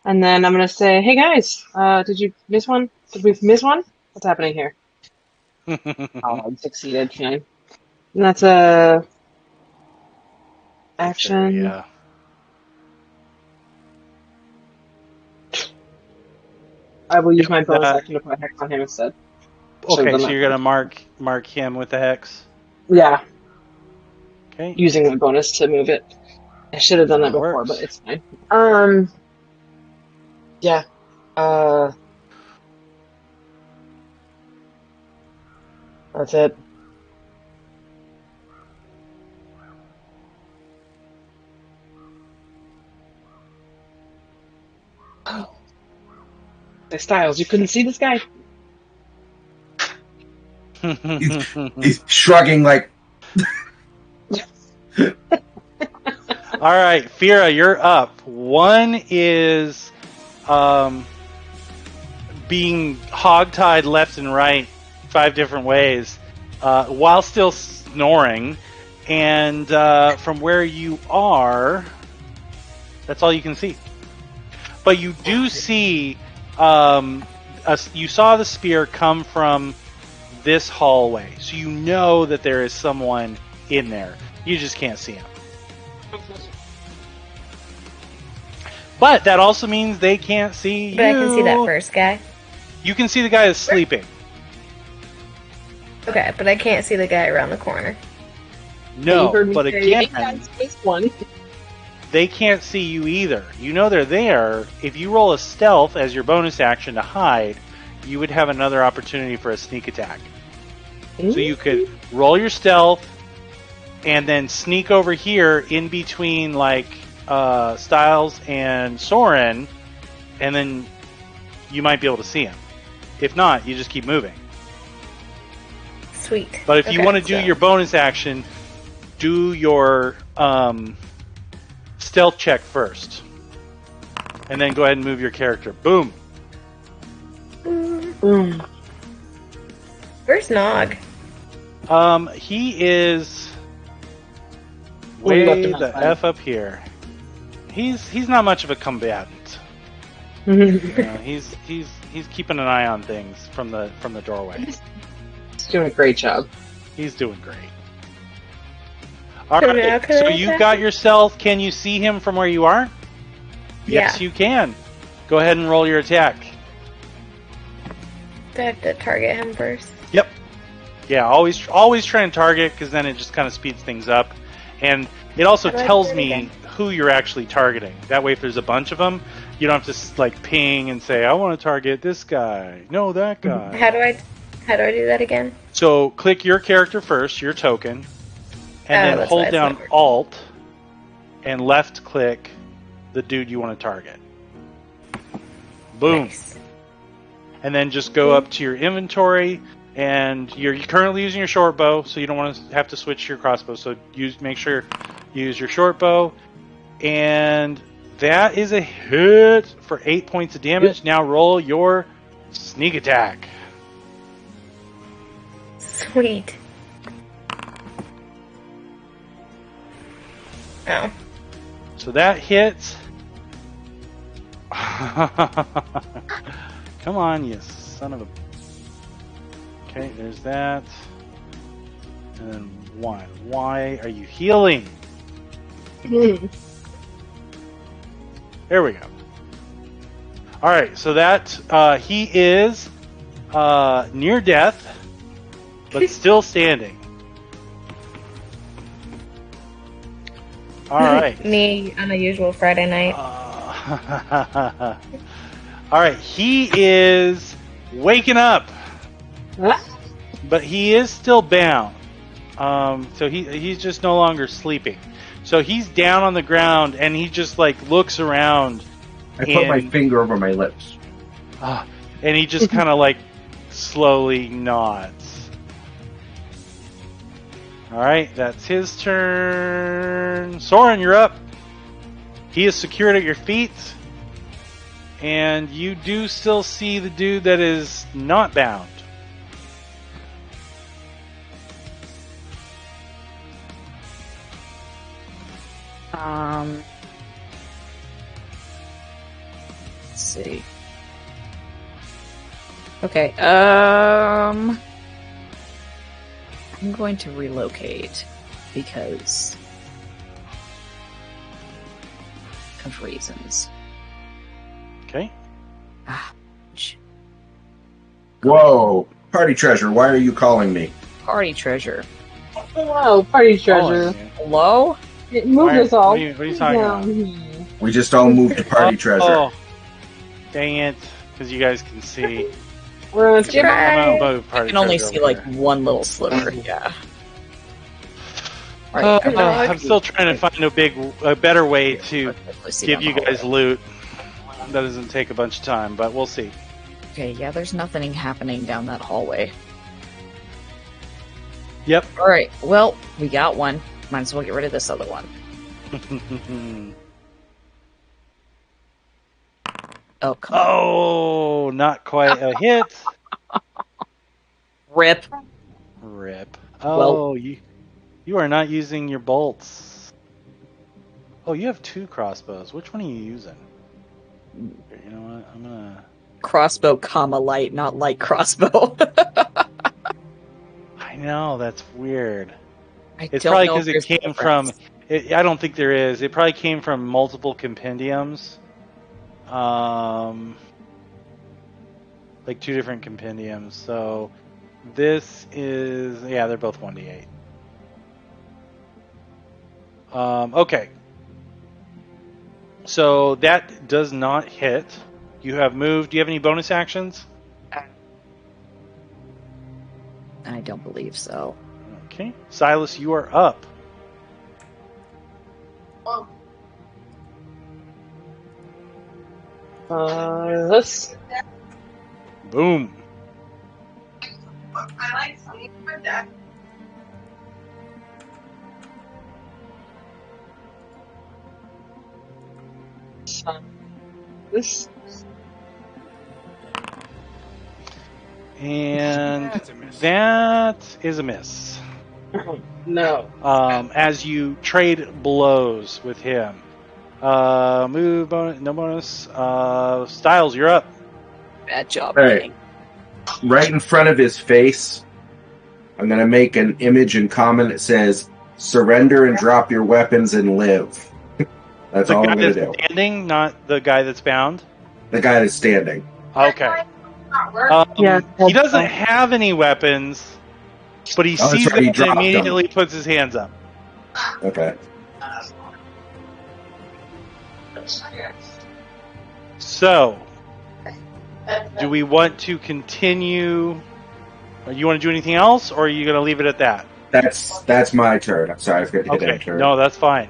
And then I'm gonna say, hey guys, did you miss one? Did we miss one? What's happening here? Oh, I succeeded, fine. And that's a action. Yeah. I will use my bonus action to put a hex on him instead. Okay, so you're gonna mark him with the hex. Yeah. Okay. Using my bonus to move it. I should have done that before, works. but it's fine. Yeah. That's it. The Styles, you couldn't see this guy? He's shrugging like. All right, Fira, you're up. One is being hogtied left and right 5 different ways while still snoring. And from where you are, that's all you can see. But you do see, you saw the spear come from this hallway. So you know that there is someone in there. You just can't see him. But that also means they can't see you. But I can see that first guy. You can see the guy is sleeping. Okay, but I can't see the guy around the corner. No, You heard me but say again, anytime space one. they can't see you either. You know they're there. If you roll a stealth as your bonus action to hide, you would have another opportunity for a sneak attack. So you could roll your stealth and then sneak over here in between like Styles and Soren, and then you might be able to see him. If not, you just keep moving. Sweet. But if you want to do your bonus action, do your stealth check first. And then go ahead and move your character. Boom. Where's Nog? He is Well, you left way him the outside. F up here. He's not much of a combatant. He's keeping an eye on things from the doorway. He's doing a great job. He's doing great. All So right, now can so I you've attack got him? your stealth. Can you see him from where you are? Yes, Yeah. you can. Go ahead and roll your attack. Do I have to target him first? Yep. Yeah, always try and target, because then it just kind of speeds things up, and it also How do I tells do it me again? who you're actually targeting. That way, if there's a bunch of them, you don't have to like ping and say, "I want to target this guy." No, that guy. How do I do that again? So click your character first, your token, and then that's why hold it's down not working. Alt and left click the dude you want to target. Boom. Nice. And then just go up to your inventory, and you're currently using your short bow, so you don't want to have to switch to your crossbow. So make sure you use your short bow, and that is a hit for 8 points of damage. Now roll your sneak attack. Sweet. Oh. So that hits. Come on, you son of a... Okay, there's that. And then 1. Why are you healing? There we go. Alright, so that he is near death, but still standing. Alright. Me on a usual Friday night. Alright, he is waking up, but he is still bound. So he's just no longer sleeping. So he's down on the ground, and he just like looks around. I put my finger over my lips. And he just kind of like slowly nods. Alright, that's his turn. Soren, you're up. He is secured at your feet. And you do still see the dude that is not bound. Let's see. Okay, I'm going to relocate because of reasons. Okay. Whoa, party treasure! Why are you calling me? Party treasure. Hello, party treasure. Hello? It moved Why- us all. what are you talking down about? here. We just all moved to party treasure. Oh, dang it. Because you guys can see. We're on Jim. I'm gonna move I party can only treasure see over like here. one little sliver. Yeah. Right. I'm still trying to find a better way to give you guys loot. That doesn't take a bunch of time, but we'll see. Okay, yeah, there's nothing happening down that hallway. Yep. Alright, well, we got one. Might as well get rid of this other one. Oh, come on. Oh, not quite a hit. Rip. Rip. Oh, you are not using your bolts. Oh, you have 2 crossbows. Which one are you using? Here, you know what? I'm gonna... Crossbow, comma, light, not light crossbow. I know, that's weird. It's don't probably know because if it there's a came from... difference. I don't think there is. It probably came from multiple compendiums. Like 2 different compendiums. So this is... Yeah, they're both 1d8. Okay. So that does not hit. You have moved. Do you have any bonus actions? I don't believe so. Okay. Silas, you are up. This. Boom. I like something with that. This. And That's a miss. that is a miss. No. As you trade blows with him. Move bonus, no bonus. Styles, you're up. Bad job, All right. meeting. Right in front of his face, I'm going to make an image in common that says, surrender and drop your weapons and live. That's The all guy I'm going to that's do. standing, not the guy that's bound. The guy that's standing. Okay. Yeah, He doesn't have any weapons, but he Oh, that's sees right, he them and dropped immediately puts his hands up. Okay. So, do we want to continue? Or you want to do anything else, or are you going to leave it at that? That's my turn. I'm sorry, I forgot to hit Okay, enter. no, that's fine.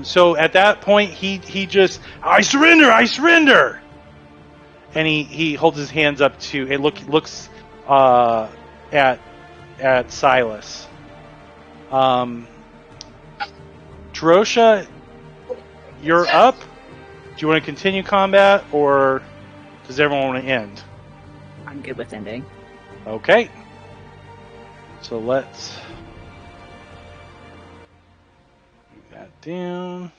So at that point, he just, I surrender, and he holds his hands up to it. Looks at Silas. Drosha, you're up. Do you want to continue combat, or does everyone want to end? I'm good with ending. Okay. So let's move that down.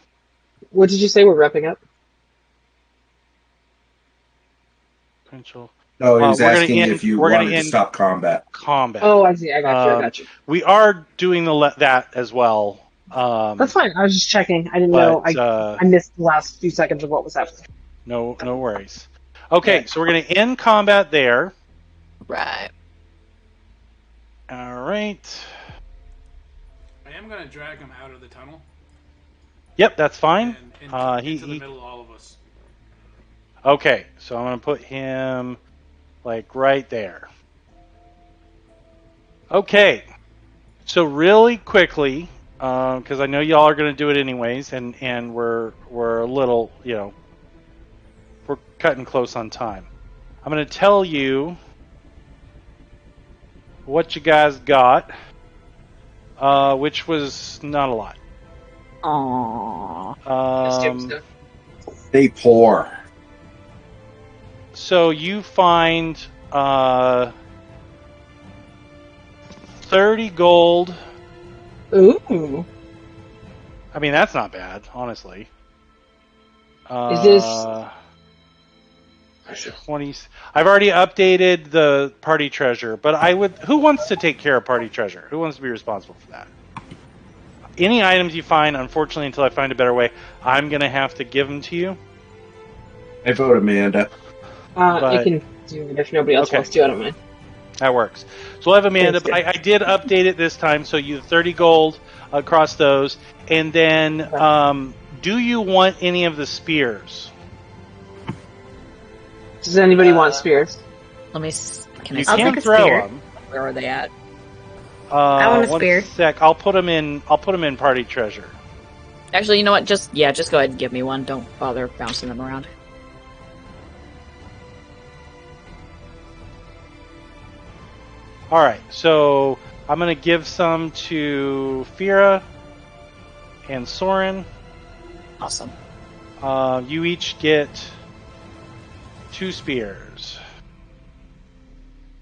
What did you say? We're wrapping up. Potential No, he was we're gonna asking end- if you we're gonna wanted to end- stop combat. combat. Oh, I see. I got you. We are doing that as well. That's fine. I was just checking. I didn't but, know. I missed the last few seconds of what was happening. no worries. Okay, so we're going to end combat there. Right. All right. I am going to drag him out of the tunnel Yep, that's fine. and He- into the he- middle of all of us. Okay, so I'm going to put him like right there. Okay, so really quickly, because I know y'all are going to do it anyways, and we're a little, we're cutting close on time. I'm going to tell you what you guys got, which was not a lot. Aww. They pour. So you find 30 gold. Ooh. I mean, that's not bad, honestly. Is this 20? I've already updated the party treasure, but who wants to take care of party treasure? Who wants to be responsible for that? Any items you find, unfortunately, until I find a better way, I'm going to have to give them to you. I vote Amanda. But- you can do it if nobody else Okay. wants to. I don't mind. That works. So we'll have Amanda, Thanks, but I did update it this time, so you 30 gold across those. And then, do you want any of the spears? Does anybody want spears? Let me. Can I? You see I'll can take a throw spear. them. Where are they at? I want a One spear. sec. I'll put them in. I'll put them in party treasure. Actually, you know what? Just go ahead and give me one. Don't bother bouncing them around. All right. So I'm gonna give some to Fira and Soren. Awesome. You each get 2 spears.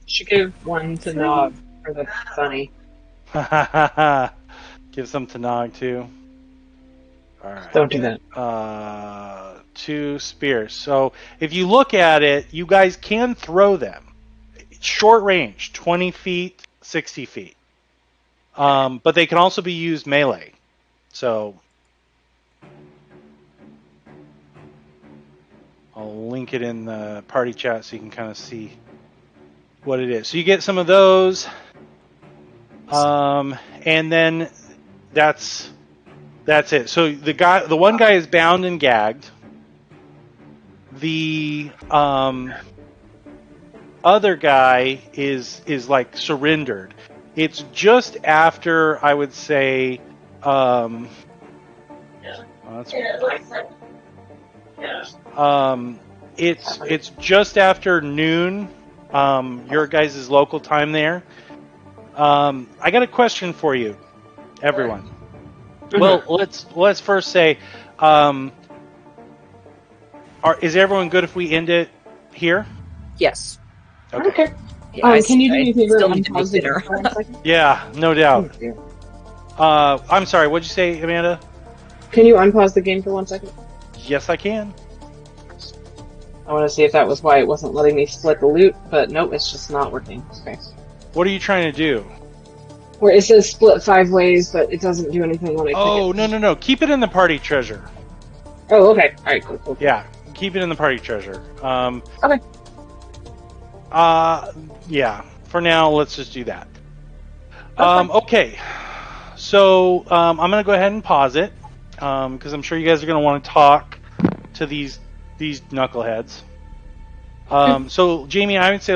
Should give one to Nog for the funny. Give some to Nog too. All right. Don't do that. 2 spears. So if you look at it, you guys can throw them. Short range, 20 feet, 60 feet. But they can also be used melee. So I'll link it in the party chat so you can kind of see what it is. So you get some of those. And then that's it. So the one guy is bound and gagged. The other guy is like surrendered. It's just after, I would say, it's just after noon, your guys' local time there. I got a question for you, everyone. Well, let's first say, is everyone good if we end it here? Yes. Okay. Yeah, Can you do me a favor still and need to make unpause the dinner. game for 1 second? Yeah, no doubt. Thank you. I'm sorry, what'd you say, Amanda? Can you unpause the game for 1 second? Yes, I can. I want to see if that was why it wasn't letting me split the loot, but nope, it's just not working. Okay. What are you trying to do? Where it says split 5 ways, but it doesn't do anything when I Oh, click it. no. Keep it in the party treasure. Oh, okay. Alright, cool. Yeah, keep it in the party treasure. Okay. Yeah. For now, let's just do that. Okay. Okay. So I'm gonna go ahead and pause it because I'm sure you guys are gonna want to talk to these knuckleheads. So Jamie, I would say